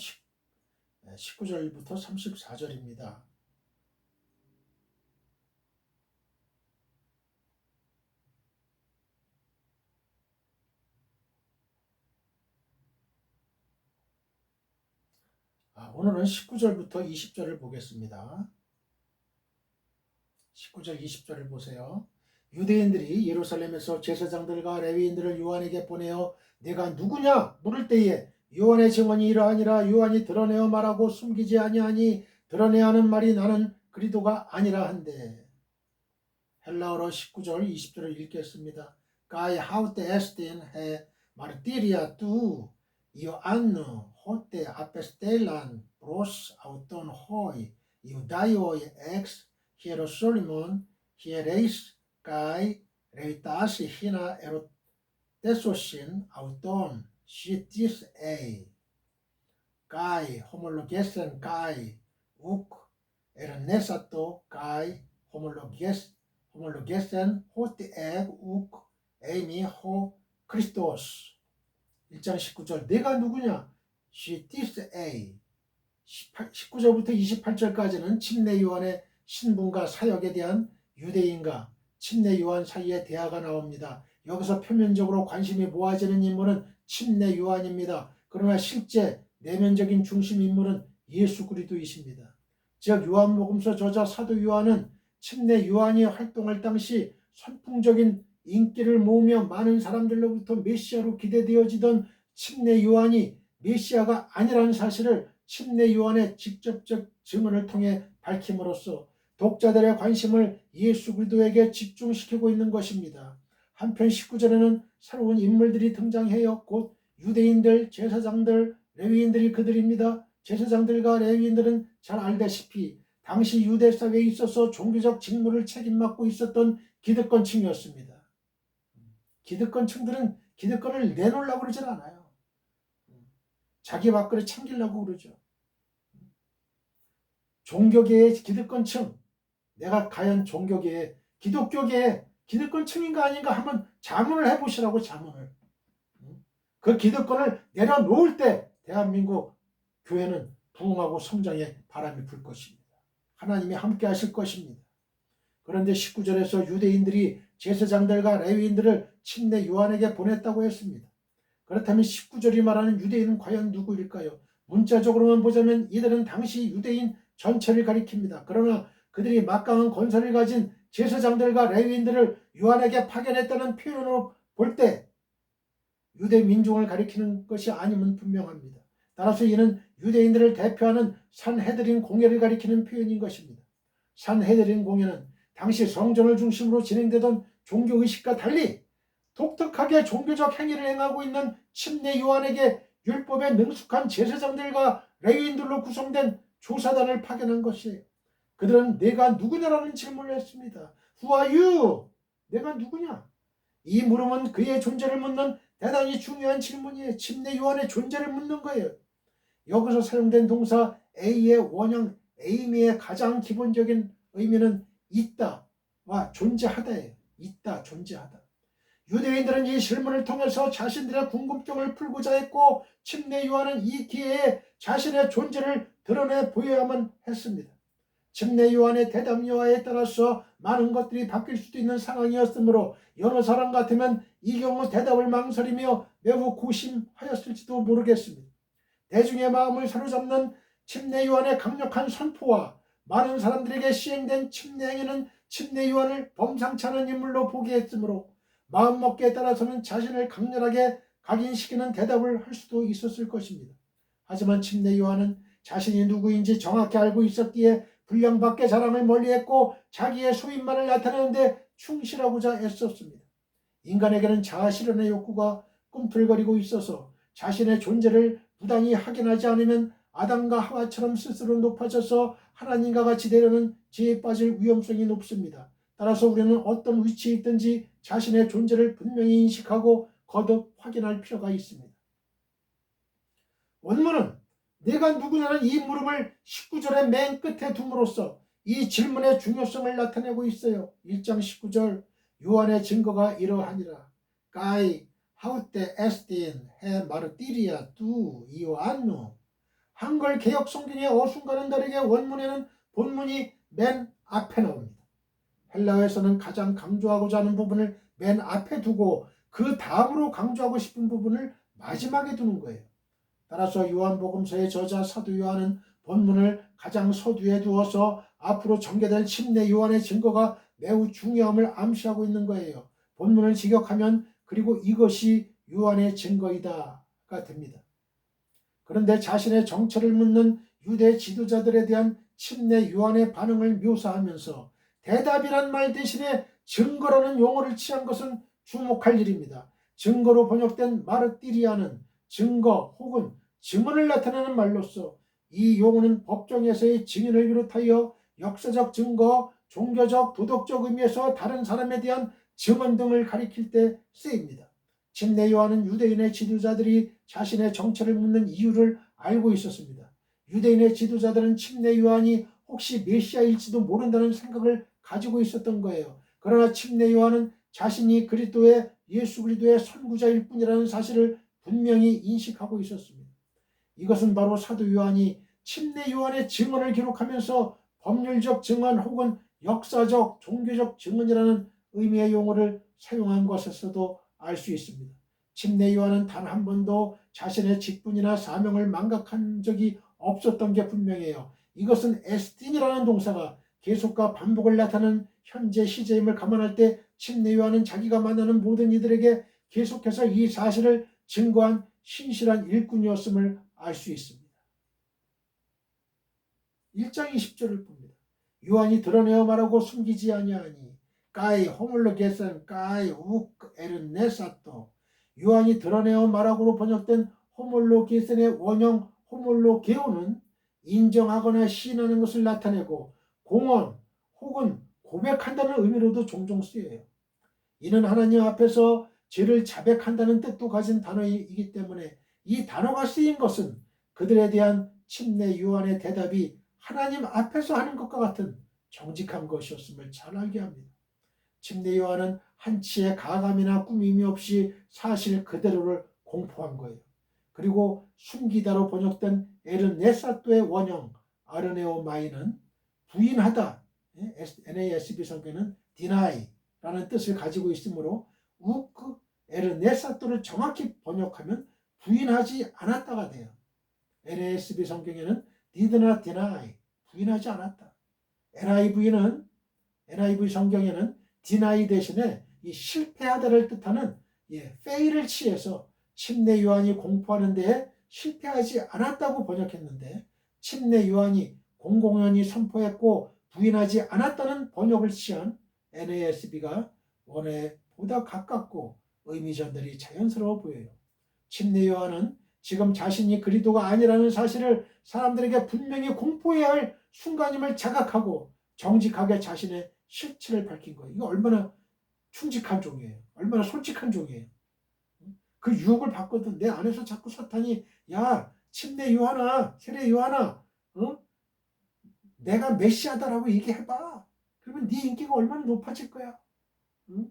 19절부터 34절입니다. 오늘은 19절부터 20절을 보겠습니다. 19절 20절을 보세요. 유대인들이 예루살렘에서 제사장들과 레위인들을 요한에게 보내어 네가 누구냐 물을 때에 요한의 증언이 이러하니라 요한이 드러내어 말하고 숨기지 아니하니 드러내야 하는 말이 나는 그리스도가 아니라 한데. 헬라어로 19절 20절을 읽겠습니다. Kai haute estin he martiria tu Ioannu hote apestellan pros auton hoi Iudaioi ex Hierosolimon hiereis kai reitas hina erotesosin auton sitis ei kai homologesen kai uk ernesato kai homologesen hote eg uk eimi ho Christos. 1장 19절 내가 누구냐? 시티스 A. 19절부터 28절까지는 침례 요한의 신분과 사역에 대한 유대인과 침례 요한 사이의 대화가 나옵니다. 여기서 표면적으로 관심이 모아지는 인물은 침례 요한입니다. 그러나 실제 내면적인 중심 인물은 예수 그리스도이십니다. 즉 요한복음서 저자 사도 요한은 침례 요한이 활동할 당시 선풍적인 인기를 모으며 많은 사람들로부터 메시아로 기대되어지던 침례 요한이 메시아가 아니라는 사실을 침례 요한의 직접적 증언을 통해 밝힘으로써 독자들의 관심을 예수 그리스도에게 집중시키고 있는 것입니다. 한편 19절에는 새로운 인물들이 등장해요. 곧 유대인들, 제사장들, 레위인들이 그들입니다. 제사장들과 레위인들은 잘 알다시피 당시 유대 사회에 있어서 종교적 직무를 책임맡고 있었던 기득권층이었습니다. 기득권층들은 기득권을 내놓으려고 그러질 않아요. 자기 밥그릇 챙기려고 그러죠. 종교계의 기득권층, 내가 과연 종교계의 기독교계 기득권층인가 아닌가 한번 자문을 해보시라고. 자문을. 그 기득권을 내려놓을 때 대한민국 교회는 부흥하고 성장의 바람이 불 것입니다. 하나님이 함께 하실 것입니다. 그런데 19절에서 유대인들이 제사장들과 레위인들을 침례 요한에게 보냈다고 했습니다. 그렇다면 19절이 말하는 유대인은 과연 누구일까요? 문자적으로만 보자면 이들은 당시 유대인 전체를 가리킵니다. 그러나 그들이 막강한 권세를 가진 제사장들과 레위인들을 요한에게 파견했다는 표현으로 볼 때 유대 민중을 가리키는 것이 아님은 분명합니다. 따라서 이는 유대인들을 대표하는 산헤드린 공회를 가리키는 표현인 것입니다. 산헤드린 공회는 당시 성전을 중심으로 진행되던 종교의식과 달리 독특하게 종교적 행위를 행하고 있는 침례 요한에게 율법에 능숙한 제사장들과 레위인들로 구성된 조사단을 파견한 것이에요. 그들은 내가 누구냐라는 질문을 했습니다. Who are you? 내가 누구냐? 이 물음은 그의 존재를 묻는 대단히 중요한 질문이에요. 침례 요한의 존재를 묻는 거예요. 여기서 사용된 동사 A의 원형 에이미의 가장 기본적인 의미는 있다와 존재하다예요. 있다, 존재하다. 유대인들은 이 질문을 통해서 자신들의 궁금증을 풀고자 했고 침례 요한은 이 기회에 자신의 존재를 드러내 보여야만 했습니다. 침례 요한의 대답 여하에 따라서 많은 것들이 바뀔 수도 있는 상황이었으므로 여러 사람 같으면 이 경우 대답을 망설이며 매우 고심하였을지도 모르겠습니다. 대중의 마음을 사로잡는 침례 요한의 강력한 선포와 많은 사람들에게 시행된 침례 행위는 침례 요한을 범상치 않은 인물로 보게 했으므로 마음먹기에 따라서는 자신을 강렬하게 각인시키는 대답을 할 수도 있었을 것입니다. 하지만 침례 요한은 자신이 누구인지 정확히 알고 있었기에 분량밖의 자랑을 멀리했고 자기의 소임만을 나타내는데 충실하고자 애썼습니다. 인간에게는 자아실현의 욕구가 꿈틀거리고 있어서 자신의 존재를 부단히 확인하지 않으면 아담과 하와처럼 스스로 높아져서 하나님과 같이 되려는 죄에 빠질 위험성이 높습니다. 따라서 우리는 어떤 위치에 있든지 자신의 존재를 분명히 인식하고 거듭 확인할 필요가 있습니다. 원문은 내가 누구냐는 이 물음을 19절의 맨 끝에 둠으로써 이 질문의 중요성을 나타내고 있어요. 1장 19절 요한의 증거가 이러하니라. 까이 하우테 에스틴 해 마르티리아 두 이오안누. 한글 개역 성경의 어순과는 다르게 원문에는 본문이 맨 앞에 나옵니다. 헬라어에서는 가장 강조하고자 하는 부분을 맨 앞에 두고 그 다음으로 강조하고 싶은 부분을 마지막에 두는 거예요. 따라서 요한복음서의 저자 사도 요한은 본문을 가장 서두에 두어서 앞으로 전개될 침례 요한의 증거가 매우 중요함을 암시하고 있는 거예요. 본문을 직역하면 그리고 이것이 요한의 증거이다가 됩니다. 그런데 자신의 정체를 묻는 유대 지도자들에 대한 침례 요한의 반응을 묘사하면서 대답이란 말 대신에 증거라는 용어를 취한 것은 주목할 일입니다. 증거로 번역된 마르티리아는 증거 혹은 증언을 나타내는 말로서 이 용어는 법정에서의 증인을 비롯하여 역사적 증거, 종교적, 도덕적 의미에서 다른 사람에 대한 증언 등을 가리킬 때 쓰입니다. 침례 요한은 유대인의 지도자들이 자신의 정체를 묻는 이유를 알고 있었습니다. 유대인의 지도자들은 침례 요한이 혹시 메시아일지도 모른다는 생각을 가지고 있었던 거예요. 그러나 침례 요한은 자신이 예수 그리스도의 선구자일 뿐이라는 사실을 분명히 인식하고 있었습니다. 이것은 바로 사도 요한이 침례 요한의 증언을 기록하면서 법률적 증언 혹은 역사적, 종교적 증언이라는 의미의 용어를 사용한 것에서도 알 수 있습니다. 침례 요한은 단 한 번도 자신의 직분이나 사명을 망각한 적이 없었던 게 분명해요. 이것은 에스틴이라는 동사가 계속과 반복을 나타내는 현재 시제임을 감안할 때 침례 요한은 자기가 만나는 모든 이들에게 계속해서 이 사실을 증거한 신실한 일꾼이었음을 알 수 있습니다. 1장 20절을 봅니다. 요한이 드러내어 말하고 숨기지 아니하니 까이 호물로 게센 까이 욱 에르네사토. 요한이 드러내어 말하고로 번역된 호물로 게센의 원형 호물로 게오는 인정하거나 시인하는 것을 나타내고 공언 혹은 고백한다는 의미로도 종종 쓰여요. 이는 하나님 앞에서 죄를 자백한다는 뜻도 가진 단어이기 때문에 이 단어가 쓰인 것은 그들에 대한 침례 요한의 대답이 하나님 앞에서 하는 것과 같은 정직한 것이었음을 잘 알게 합니다. 침례 요한은 한치의 가감이나 꾸밈이 없이 사실 그대로를 공포한 거예요. 그리고 숨기다로 번역된 에르네사토의 원형 아르네오마이는 부인하다, NASB 성경은 deni라는 뜻을 가지고 있으므로 우크 에르네사토를 정확히 번역하면 부인하지 않았다가 돼요. NASB 성경에는 did not deny, 부인하지 않았다. NIV 성경에는 deny 대신에 이 실패하다를 뜻하는 fail을 취해서 침례 요한이 공포하는 데에 실패하지 않았다고 번역했는데, 침례 요한이 공공연히 선포했고 부인하지 않았다는 번역을 취한 NASB가 원에 보다 가깝고 의미 전달이 자연스러워 보여요. 침례 요한은 지금 자신이 그리스도가 아니라는 사실을 사람들에게 분명히 공포해야 할 순간임을 자각하고 정직하게 자신의 실체를 밝힌 거예요. 이거 얼마나 충직한 종이에요. 얼마나 솔직한 종이에요. 그 유혹을 받거든. 내 안에서 자꾸 사탄이, 야, 침례 요한아, 세례 요한아, 내가 메시아다라고 얘기해봐. 그러면 네 인기가 얼마나 높아질 거야.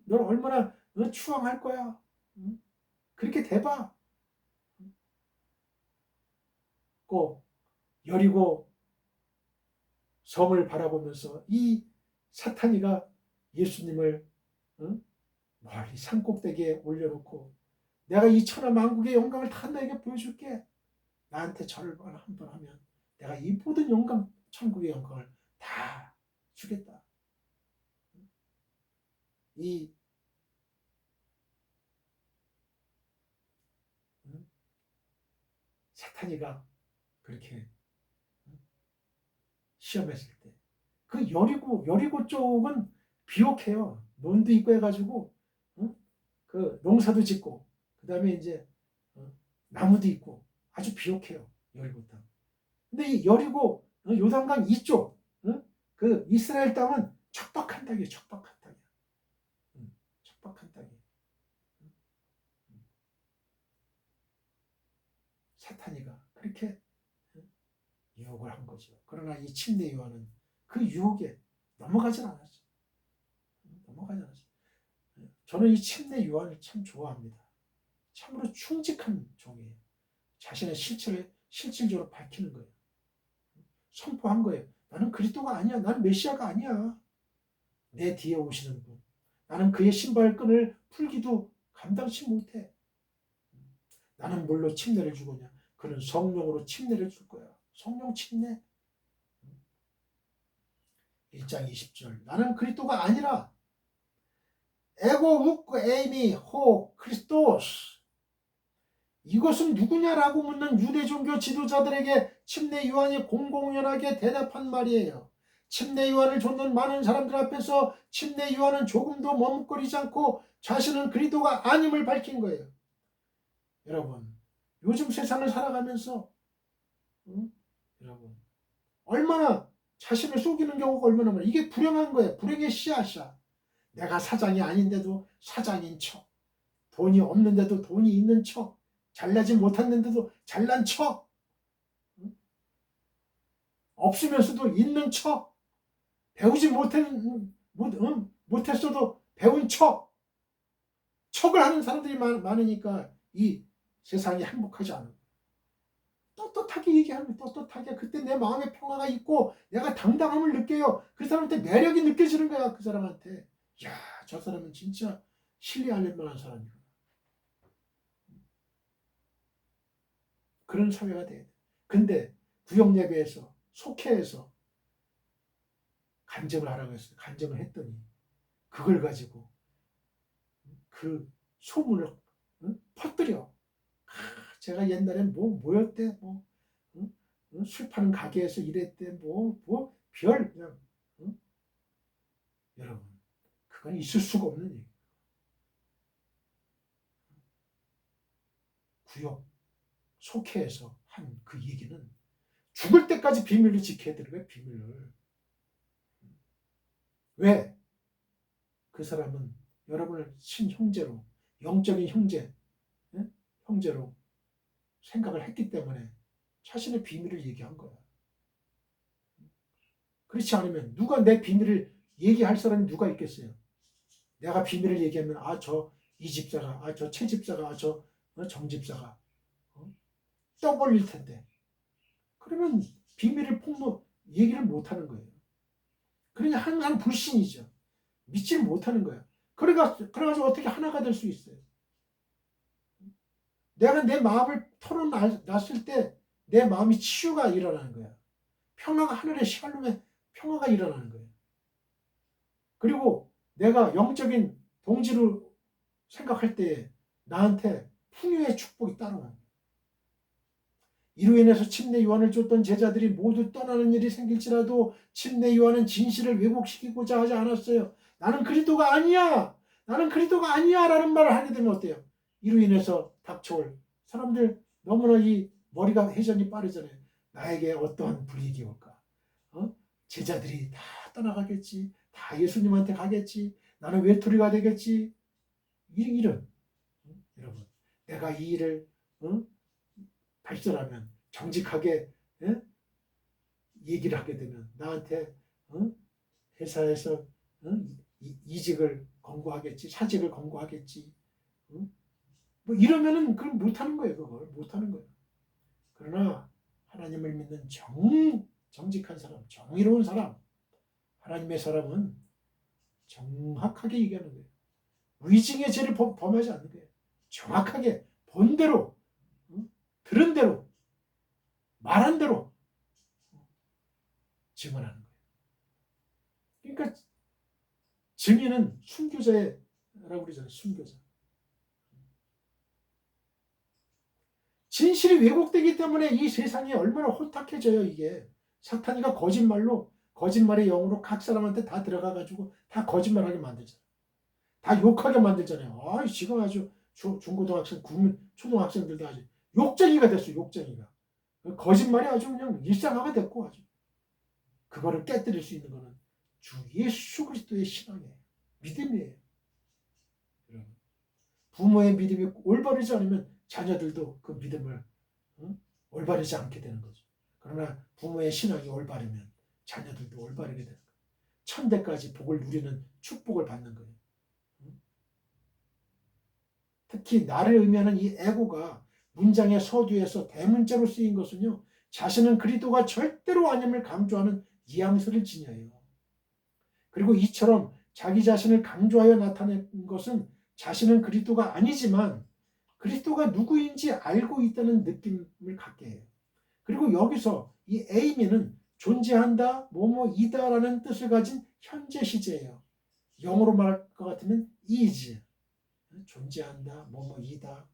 널 얼마나 추앙할 거야. 그렇게 돼봐. 꼭 여리고 성을 바라보면서 이 사탄이가 예수님을 멀리 산꼭대기에 올려놓고, 내가 이 천하 만국의 영광을 다 너에게 보여줄게. 나한테 절을 한 번 하면 내가 이 모든 영광, 천국의 영광을 다 주겠다. 이 사탄이가 그렇게 시험했을 때, 그 여리고 쪽은 비옥해요. 논도 있고 해가지고 그 농사도 짓고, 그 다음에 이제 나무도 있고 아주 비옥해요. 여리고 땅. 근데 이 여리고 요단강 이쪽 그 이스라엘 땅은 척박한 땅이에요. 척박한 땅이야. 척박한 땅이에요. 사탄이가 그렇게 유혹을 한 거죠. 그러나 이 침례 요한은 그 유혹에 넘어가질 않았어요. 넘어가지 않았어요. 저는 이 침례 요한을 참 좋아합니다. 참으로 충직한 종이에요. 자신의 실체를 실질적으로 밝히는 거예요. 선포한 거예요. 나는 그리스도가 아니야. 나는 메시아가 아니야. 내 뒤에 오시는 분. 나는 그의 신발끈을 풀기도 감당치 못해. 나는 뭘로 침례를 주거냐. 그는 성령으로 침례를 줄 거야. 성령 침례. 1장 20절. 나는 그리스도가 아니라 에고 우크 에이미 호 크리스토스. 이것은 누구냐라고 묻는 유대 종교 지도자들에게 침례 요한이 공공연하게 대답한 말이에요. 침례 요한을 좇는 많은 사람들 앞에서 침례 요한은 조금도 머뭇거리지 않고 자신은 그리스도가 아님을 밝힌 거예요. 여러분, 요즘 세상을 살아가면서 여러분 얼마나 자신을 속이는 경우가 얼마나 많아요. 이게 불행한 거예요. 불행의 씨앗이야. 내가 사장이 아닌데도 사장인 척, 돈이 없는데도 돈이 있는 척, 잘나지 못했는데도 잘난 척, 없으면서도 있는 척, 배우지 못했어도 배운 척, 척을 하는 사람들이 많으니까 이 세상이 행복하지 않아. 떳떳하게 얘기하면 떳떳하게 그때 내 마음의 평화가 있고 내가 당당함을 느껴요. 그 사람한테 매력이 느껴지는 거야. 그 사람한테. 야, 저 사람은 진짜 신뢰할 만한 사람이구나. 그런 사회가 돼야 돼. 근데 구역예배에서 속회에서 간증을 하라고 했어요. 간증을 했더니 그걸 가지고 그 소문을 퍼뜨려. 제가 옛날엔 뭐였대, 술 파는 가게에서 일했대, 별, 그냥, 여러분, 그건 있을 수가 없는 얘기. 구역, 속회에서 한 그 얘기는 죽을 때까지 비밀을 지켜야 되는 거예요, 비밀을. 왜? 그 사람은 여러분을 친형제로, 영적인 형제로 생각을 했기 때문에 자신의 비밀을 얘기한 거야. 그렇지 않으면 누가 내 비밀을 얘기할 사람이 누가 있겠어요? 내가 비밀을 얘기하면 저 이 집사가, 저 최 집사가, 저 정 집사가 떠벌릴 텐데. 그러면 비밀을 얘기를 못하는 거예요. 그러니 항상 불신이죠. 믿지를 못하는 거야. 그래가지고 어떻게 하나가 될 수 있어요? 내가 내 마음을 털어놨을 때 내 마음이 치유가 일어나는 거야. 평화가, 하늘의 샬롬의 평화가 일어나는 거예요. 그리고 내가 영적인 동지로 생각할 때 나한테 풍요의 축복이 따라와요. 이로 인해서 침례 요한을 쫓던 제자들이 모두 떠나는 일이 생길지라도 침례 요한은 진실을 왜곡시키고자 하지 않았어요. 나는 그리스도가 아니야. 나는 그리스도가 아니야 라는 말을 하게 되면 어때요? 이로 인해서 닥쳐올 사람들, 너무나 이 머리가 회전이 빠르잖아요. 나에게 어떠한 불이익이 올까? 제자들이 다 떠나가겠지. 다 예수님한테 가겠지. 나는 외톨이가 되겠지. 이런 여러분, 내가 이 일을 발설하면, 정직하게 얘기를 하게 되면 나한테 회사에서 이직을 권고하겠지, 사직을 권고하겠지. 뭐 이러면은 그걸 못하는 거예요. 그걸 못하는 거예요. 그러나 하나님을 믿는 정직한 사람, 정의로운 사람, 하나님의 사람은 정확하게 얘기하는 거예요. 위증의 죄를 범하지 않는 거예요. 정확하게 본대로, 들은 대로, 말한 대로 증언하는 거예요. 그러니까 증인은 순교자라고 그러잖아요. 순교자. 진실이 왜곡되기 때문에 이 세상이 얼마나 혼탁해져요. 이게 사탄이가 거짓말의 영으로 각 사람한테 다 들어가가지고 다 거짓말하게 만들잖아요. 다 욕하게 만들잖아요. 지금 아주 중고등학생, 초등학생들도 아주 욕쟁이가 됐어. 욕쟁이가. 거짓말이 아주 그냥 일상화가 됐고, 아주 그거를 깨뜨릴 수 있는 거는 주 예수 그리스도의 신앙이에요. 믿음이에요. 부모의 믿음이 올바르지 않으면 자녀들도 그 믿음을 올바르지 않게 되는 거죠. 그러나 부모의 신앙이 올바르면 자녀들도 올바르게 되는 거예요. 천대까지 복을 누리는 축복을 받는 거예요. 특히 나를 의미하는 이 에고가 문장의 서두에서 대문자로 쓰인 것은요, 자신은 그리스도가 절대로 아님을 강조하는 뉘앙스를 지녀요. 그리고 이처럼 자기 자신을 강조하여 나타낸 것은 자신은 그리스도가 아니지만 그리스도가 누구인지 알고 있다는 느낌을 갖게 해요. 그리고 여기서 이 에이미는 존재한다, 뭐뭐이다라는 뜻을 가진 현재 시제예요. 영어로 말할 것 같으면 is, 존재한다, 뭐뭐이다.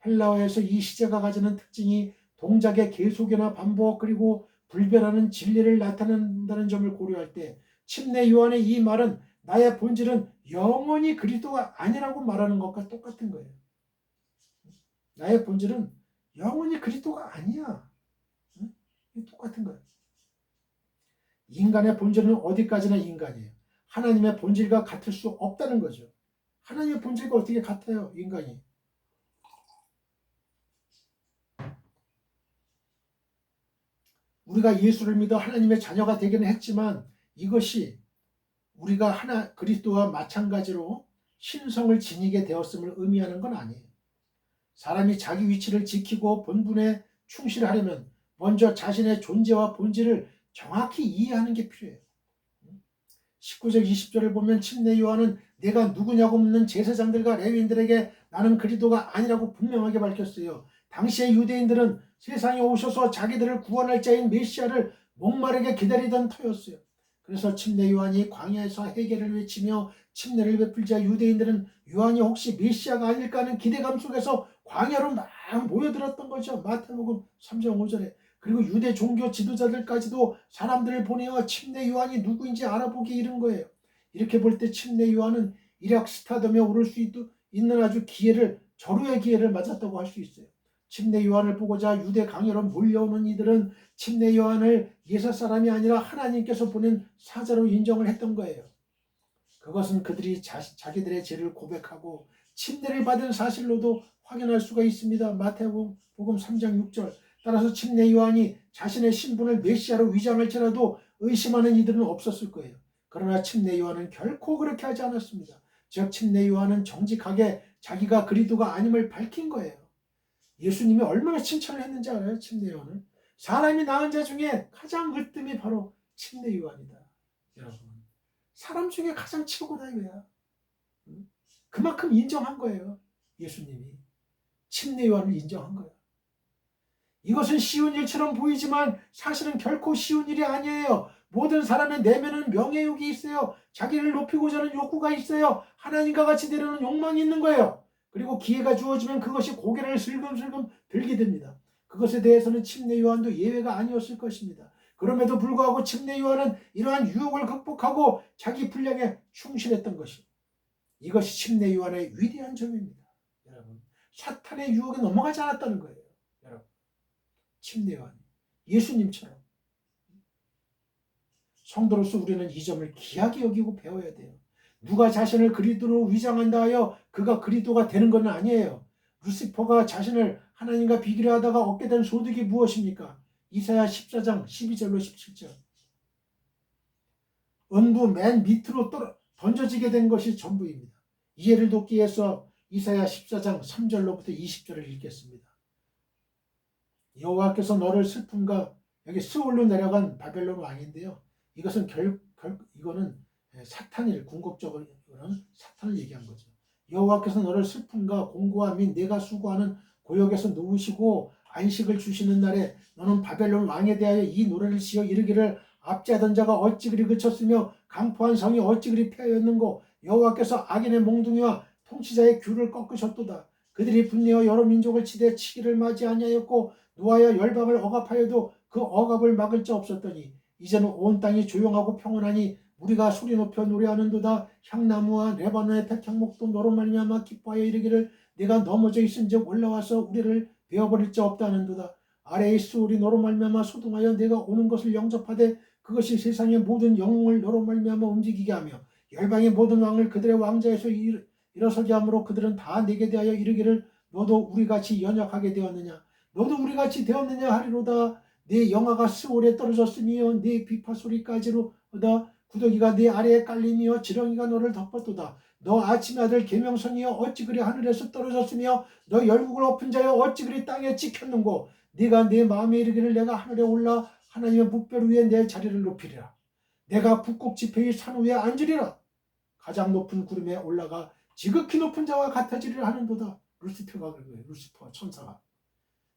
헬라어에서 이 시제가 가지는 특징이 동작의 계속이나 반복, 그리고 불변하는 진리를 나타낸다는 점을 고려할 때 침례 요한의 이 말은 나의 본질은 영원히 그리스도가 아니라고 말하는 것과 똑같은 거예요. 나의 본질은 영원히 그리스도가 아니야. 똑같은 거예요. 인간의 본질은 어디까지나 인간이에요. 하나님의 본질과 같을 수 없다는 거죠. 하나님의 본질과 어떻게 같아요, 인간이? 우리가 예수를 믿어 하나님의 자녀가 되기는 했지만 이것이 우리가 그리스도와 마찬가지로 신성을 지니게 되었음을 의미하는 건 아니에요. 사람이 자기 위치를 지키고 본분에 충실하려면 먼저 자신의 존재와 본질을 정확히 이해하는 게 필요해요. 19절 20절을 보면 침례 요한은 내가 누구냐고 묻는 제사장들과 레위인들에게 나는 그리스도가 아니라고 분명하게 밝혔어요. 당시의 유대인들은 세상에 오셔서 자기들을 구원할 자인 메시아를 목마르게 기다리던 터였어요. 그래서 침례 요한이 광야에서 회개를 외치며 침례를 베풀자 유대인들은 요한이 혹시 메시아가 아닐까 하는 기대감 속에서 광야로 막 모여들었던 거죠. 마태복음 3장 5절에. 그리고 유대 종교 지도자들까지도 사람들을 보내어 침례 요한이 누구인지 알아보기 이른 거예요. 이렇게 볼 때 침례 요한은 일약 스타덤에 오를 수 있는 아주 절호의 기회를 맞았다고 할 수 있어요. 침례 요한을 보고자 유대 강요로 몰려오는 이들은 침례 요한을 예사 사람이 아니라 하나님께서 보낸 사자로 인정을 했던 거예요. 그것은 그들이 자기들의 죄를 고백하고 침례를 받은 사실로도 확인할 수가 있습니다. 마태복음 3장 6절. 따라서 침례 요한이 자신의 신분을 메시아로 위장할지라도 의심하는 이들은 없었을 거예요. 그러나 침례 요한은 결코 그렇게 하지 않았습니다. 즉 침례 요한은 정직하게 자기가 그리스도가 아님을 밝힌 거예요. 예수님이 얼마나 칭찬을 했는지 알아요? 침례 요한을. 사람이 낳은 자 중에 가장 으뜸이 바로 침례 요한이다. 여러분, 사람 중에 가장 최고다 이거야. 그만큼 인정한 거예요. 예수님이 침례 요한을 인정한 거예요. 이것은 쉬운 일처럼 보이지만 사실은 결코 쉬운 일이 아니에요. 모든 사람의 내면은 명예욕이 있어요. 자기를 높이고자 하는 욕구가 있어요. 하나님과 같이 되려는 욕망이 있는 거예요. 그리고 기회가 주어지면 그것이 고개를 슬금슬금 들게 됩니다. 그것에 대해서는 침례 요한도 예외가 아니었을 것입니다. 그럼에도 불구하고 침례 요한은 이러한 유혹을 극복하고 자기 분량에 충실했던 것이, 이것이 침례 요한의 위대한 점입니다. 여러분, 사탄의 유혹에 넘어가지 않았다는 거예요. 여러분, 침례 요한, 예수님처럼. 성도로서 우리는 이 점을 귀하게 여기고 배워야 돼요. 누가 자신을 그리스도로 위장한다 하여 그가 그리스도가 되는 건 아니에요. 루시퍼가 자신을 하나님과 비교하다가 얻게 된 소득이 무엇입니까? 이사야 14장 12절로 17절. 은부 맨 밑으로 던져지게 된 것이 전부입니다. 이해를 돕기 위해서 이사야 14장 3절로부터 20절을 읽겠습니다. 여호와께서 너를 슬픔과, 여기 스올로 내려간 바벨론 왕인데요. 이것은 이거는 사탄일, 궁극적으로는 사탄을 얘기한 거죠. 여호와께서 너를 슬픔과 공고와 및 내가 수고하는 고역에서 놓으시고 안식을 주시는 날에 너는 바벨론 왕에 대하여 이 노래를 지어 이르기를 압제하던 자가 어찌 그리 그쳤으며 강포한 성이 어찌 그리 폐하였는고 여호와께서 악인의 몽둥이와 통치자의 귤을 꺾으셨도다. 그들이 분내어 여러 민족을 치되 치기를 맞이 아니하였고 노하여 열방을 억압하여도 그 억압을 막을 자 없었더니 이제는 온 땅이 조용하고 평온하니 우리가 소리 높여 노래하는도다. 향나무와 레바논의 백향목도 너로 말미암아 기뻐하여 이르기를 내가 넘어져 있은즉 올라와서 우리를 베어버릴 자 없다 하는도다. 아래의 수울이 너로 말미암아 소동하여 내가 오는 것을 영접하되 그것이 세상의 모든 영웅을 너로 말미암아 움직이게 하며 열방의 모든 왕을 그들의 왕자에서 일어서게 하므로 그들은 다 내게 대하여 이르기를 너도 우리같이 연약하게 되었느냐, 너도 우리같이 되었느냐 하리로다. 네 영화가 스올에 떨어졌으며 네 비파 소리까지로다. 구더기가 네 아래에 깔리며 지렁이가 너를 덮었도다. 너 아침의 아들 계명성이여 어찌 그리 하늘에서 떨어졌으며 너 열국을 엎은 자여 어찌 그리 땅에 찍혔는고 네가 내 마음에 이르기를 내가 하늘에 올라 하나님의 묵별 위에 내 자리를 높이리라. 내가 북극 지폐의 산 위에 앉으리라. 가장 높은 구름에 올라가 지극히 높은 자와 같아지리라 하는도다. 루시퍼가 그런 거예요. 루시퍼 천사가.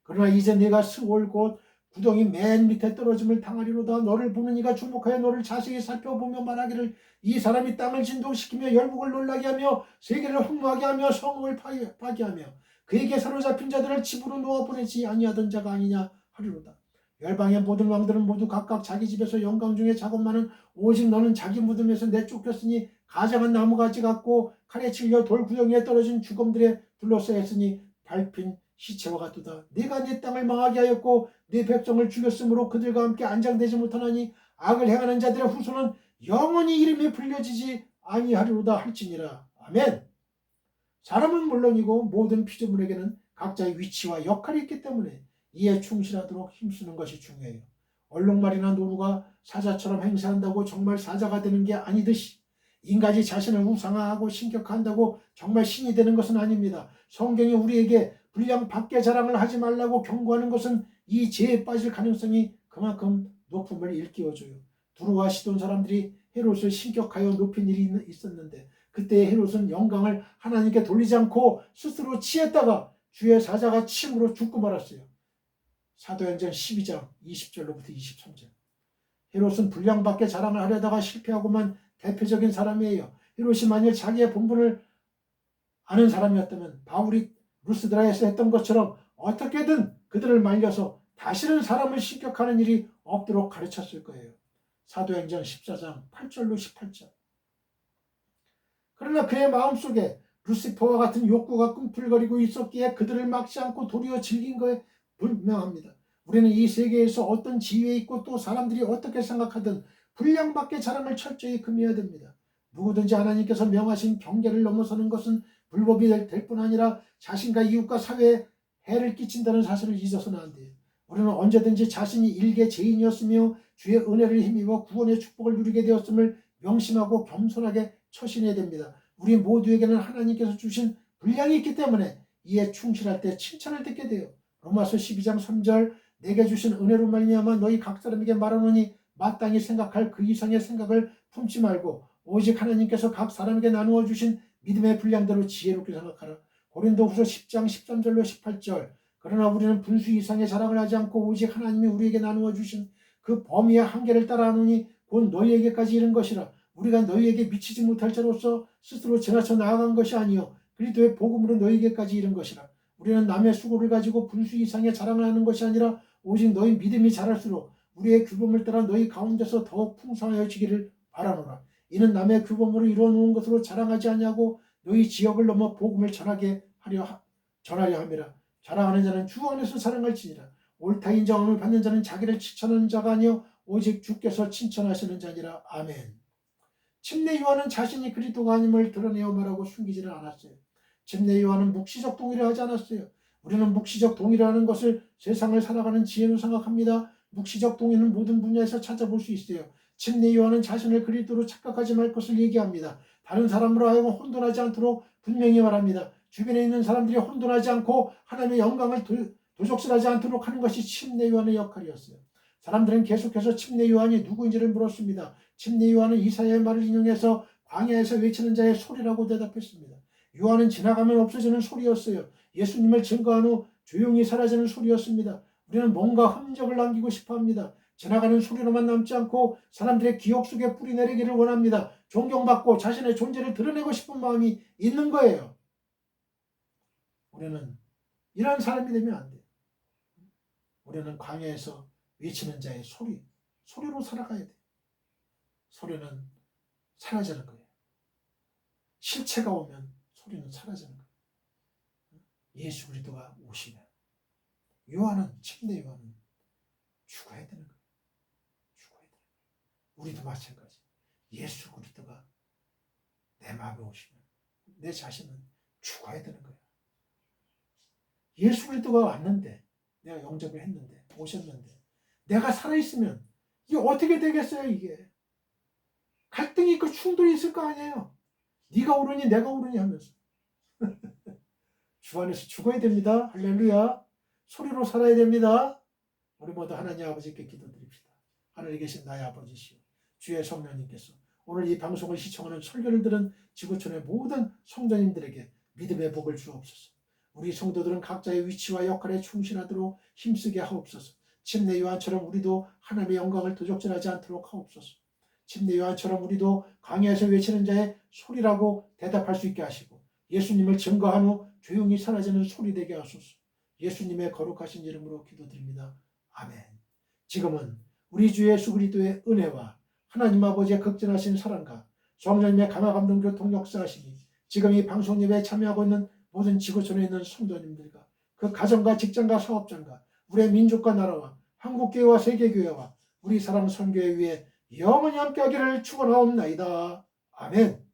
그러나 이제 내가 스올 곧 구덩이 맨 밑에 떨어짐을 당하리로다. 너를 보는 이가 주목하여 너를 자세히 살펴보며 말하기를 이 사람이 땅을 진동시키며 열국을 놀라게 하며 세계를 흥무하게 하며 성읍을 파괴하며 그에게 사로잡힌 자들을 집으로 놓아보내지 아니하던 자가 아니냐 하리로다. 열방의 모든 왕들은 모두 각각 자기 집에서 영광 중에 작업만은 오직 너는 자기 무덤에서 내쫓겼으니 가장한 나무가지 같고 칼에 찔려 돌 구덩이에 떨어진 죽음들에 둘러싸였으니 밟힌 시체와 같도다. 네가 네 땅을 망하게 하였고 네 백성을 죽였으므로 그들과 함께 안장되지 못하나니 악을 행하는 자들의 후손은 영원히 이름이 불려지지 아니하리로다 할지니라. 아멘. 사람은 물론이고 모든 피조물에게는 각자의 위치와 역할이 있기 때문에 이에 충실하도록 힘쓰는 것이 중요해요. 얼룩말이나 노루가 사자처럼 행세한다고 정말 사자가 되는 게 아니듯이 인간이 자신을 우상화하고 신격화한다고 정말 신이 되는 것은 아닙니다. 성경이 우리에게 분량 밖에 자랑을 하지 말라고 경고하는 것은 이 죄에 빠질 가능성이 그만큼 높음을 일깨워줘요. 두루와 시돈 사람들이 헤롯을 신격하여 높인 일이 있었는데 그때 헤롯은 영광을 하나님께 돌리지 않고 스스로 취했다가 주의 사자가 침으로 죽고 말았어요. 사도행전 12장 20절로부터 23절. 헤롯은 분량 밖에 자랑을 하려다가 실패하고만 대표적인 사람이에요. 헤롯이 만일 자기의 본분을 아는 사람이었다면 바울이 루스드라에서 했던 것처럼 어떻게든 그들을 말려서 다시는 사람을 신격하는 일이 없도록 가르쳤을 거예요. 사도행전 14장 8절로 18절. 그러나 그의 마음속에 루시퍼와 같은 욕구가 꿈틀거리고 있었기에 그들을 막지 않고 도리어 즐긴 거에 분명합니다. 우리는 이 세계에서 어떤 지위에 있고 또 사람들이 어떻게 생각하든 분량 밖의 자랑을 철저히 금해야 됩니다. 누구든지 하나님께서 명하신 경계를 넘어서는 것은 불법이 될 뿐 아니라 자신과 이웃과 사회에 해를 끼친다는 사실을 잊어서는 안 돼요. 우리는 언제든지 자신이 일개 죄인이었으며 주의 은혜를 힘입어 구원의 축복을 누리게 되었음을 명심하고 겸손하게 처신해야 됩니다. 우리 모두에게는 하나님께서 주신 분량이 있기 때문에 이에 충실할 때 칭찬을 듣게 돼요. 로마서 12장 3절 내게 주신 은혜로 말미암아 너희 각 사람에게 말하노니 마땅히 생각할 그 이상의 생각을 품지 말고 오직 하나님께서 각 사람에게 나누어 주신 믿음의 분량대로 지혜롭게 생각하라. 고린도후서 10장 13절로 18절 그러나 우리는 분수 이상의 자랑을 하지 않고 오직 하나님이 우리에게 나누어 주신 그 범위의 한계를 따라하노니 곧 너희에게까지 이른 것이라. 우리가 너희에게 미치지 못할 자로서 스스로 지나쳐 나아간 것이 아니요 그리스도의 복음으로 너희에게까지 이른 것이라. 우리는 남의 수고를 가지고 분수 이상의 자랑을 하는 것이 아니라 오직 너희 믿음이 자랄수록 우리의 규범을 따라 너희 가운데서 더욱 풍성하여지기를 바라노라. 이는 남의 규범으로 이루어 놓은 것으로 자랑하지 아니하고 너희 지역을 넘어 복음을 전하려 함이라. 자랑하는 자는 주 안에서 자랑할지니라. 옳다 인정함을 받는 자는 자기를 칭찬하는 자가 아니요 오직 주께서 칭찬하시는 자니라. 아멘. 침례 요한은 자신이 그리스도가 아님을 드러내어 말하고 숨기지를 않았어요. 침례 요한은 묵시적 동의를 하지 않았어요. 우리는 묵시적 동의라는 것을 세상을 살아가는 지혜로 생각합니다. 묵시적 동의는 모든 분야에서 찾아볼 수 있어요. 침례 요한은 자신을 그리스도로 착각하지 말 것을 얘기합니다. 다른 사람으로 하여금 혼돈하지 않도록 분명히 말합니다. 주변에 있는 사람들이 혼돈하지 않고 하나님의 영광을 도적질하지 않도록 하는 것이 침례 요한의 역할이었어요. 사람들은 계속해서 침례 요한이 누구인지를 물었습니다. 침례 요한은 이사야의 말을 인용해서 광야에서 외치는 자의 소리라고 대답했습니다. 요한은 지나가면 없어지는 소리였어요. 예수님을 증거한 후 조용히 사라지는 소리였습니다. 우리는 뭔가 흔적을 남기고 싶어합니다. 지나가는 소리로만 남지 않고 사람들의 기억 속에 뿌리내리기를 원합니다. 존경받고 자신의 존재를 드러내고 싶은 마음이 있는 거예요. 우리는 이런 사람이 되면 안 돼요. 우리는 광야에서 외치는 자의 소리로 살아가야 돼요. 소리는 사라지는 거예요. 실체가 오면 소리는 사라지는 거예요. 예수 그리스도가 오시면 침례 요한은 죽어야 되는 거예요. 죽어야 되는 거예요. 우리도 마찬가지. 예수 그리스도가 내 마음에 오시면 내 자신은 죽어야 되는 거예요. 예수 그리스도가 왔는데 내가 영접을 했는데 오셨는데 내가 살아있으면 이게 어떻게 되겠어요? 이게 갈등이 있고 충돌이 있을 거 아니에요. 네가 옳으니 내가 옳으니 하면서 주 안에서 죽어야 됩니다. 할렐루야. 소리로 살아야 됩니다. 우리 모두 하나님 아버지께 기도드립시다. 하늘에 계신 나의 아버지시오 주의 성령님께서 오늘 이 방송을 시청하는 설교를 들은 지구촌의 모든 성도님들에게 믿음의 복을 주옵소서. 우리 성도들은 각자의 위치와 역할에 충실하도록 힘쓰게 하옵소서. 침례 요한처럼 우리도 하나님의 영광을 도적질하지 않도록 하옵소서. 침례 요한처럼 우리도 광야에서 외치는 자의 소리라고 대답할 수 있게 하시고 예수님을 증거한 후 조용히 사라지는 소리 되게 하소서. 예수님의 거룩하신 이름으로 기도드립니다. 아멘. 지금은 우리 주 예수 그리스도의 은혜와 하나님 아버지의 극진하신 사랑과 성령님의 감화감동 교통 역사하시니 지금 이 방송 예배에 참여하고 있는 모든 지구촌에 있는 성도님들과 그 가정과 직장과 사업장과 우리의 민족과 나라와 한국교회와 세계교회와 우리 사랑 선교회 위에 영원히 함께하기를 축원하옵나이다. 아멘.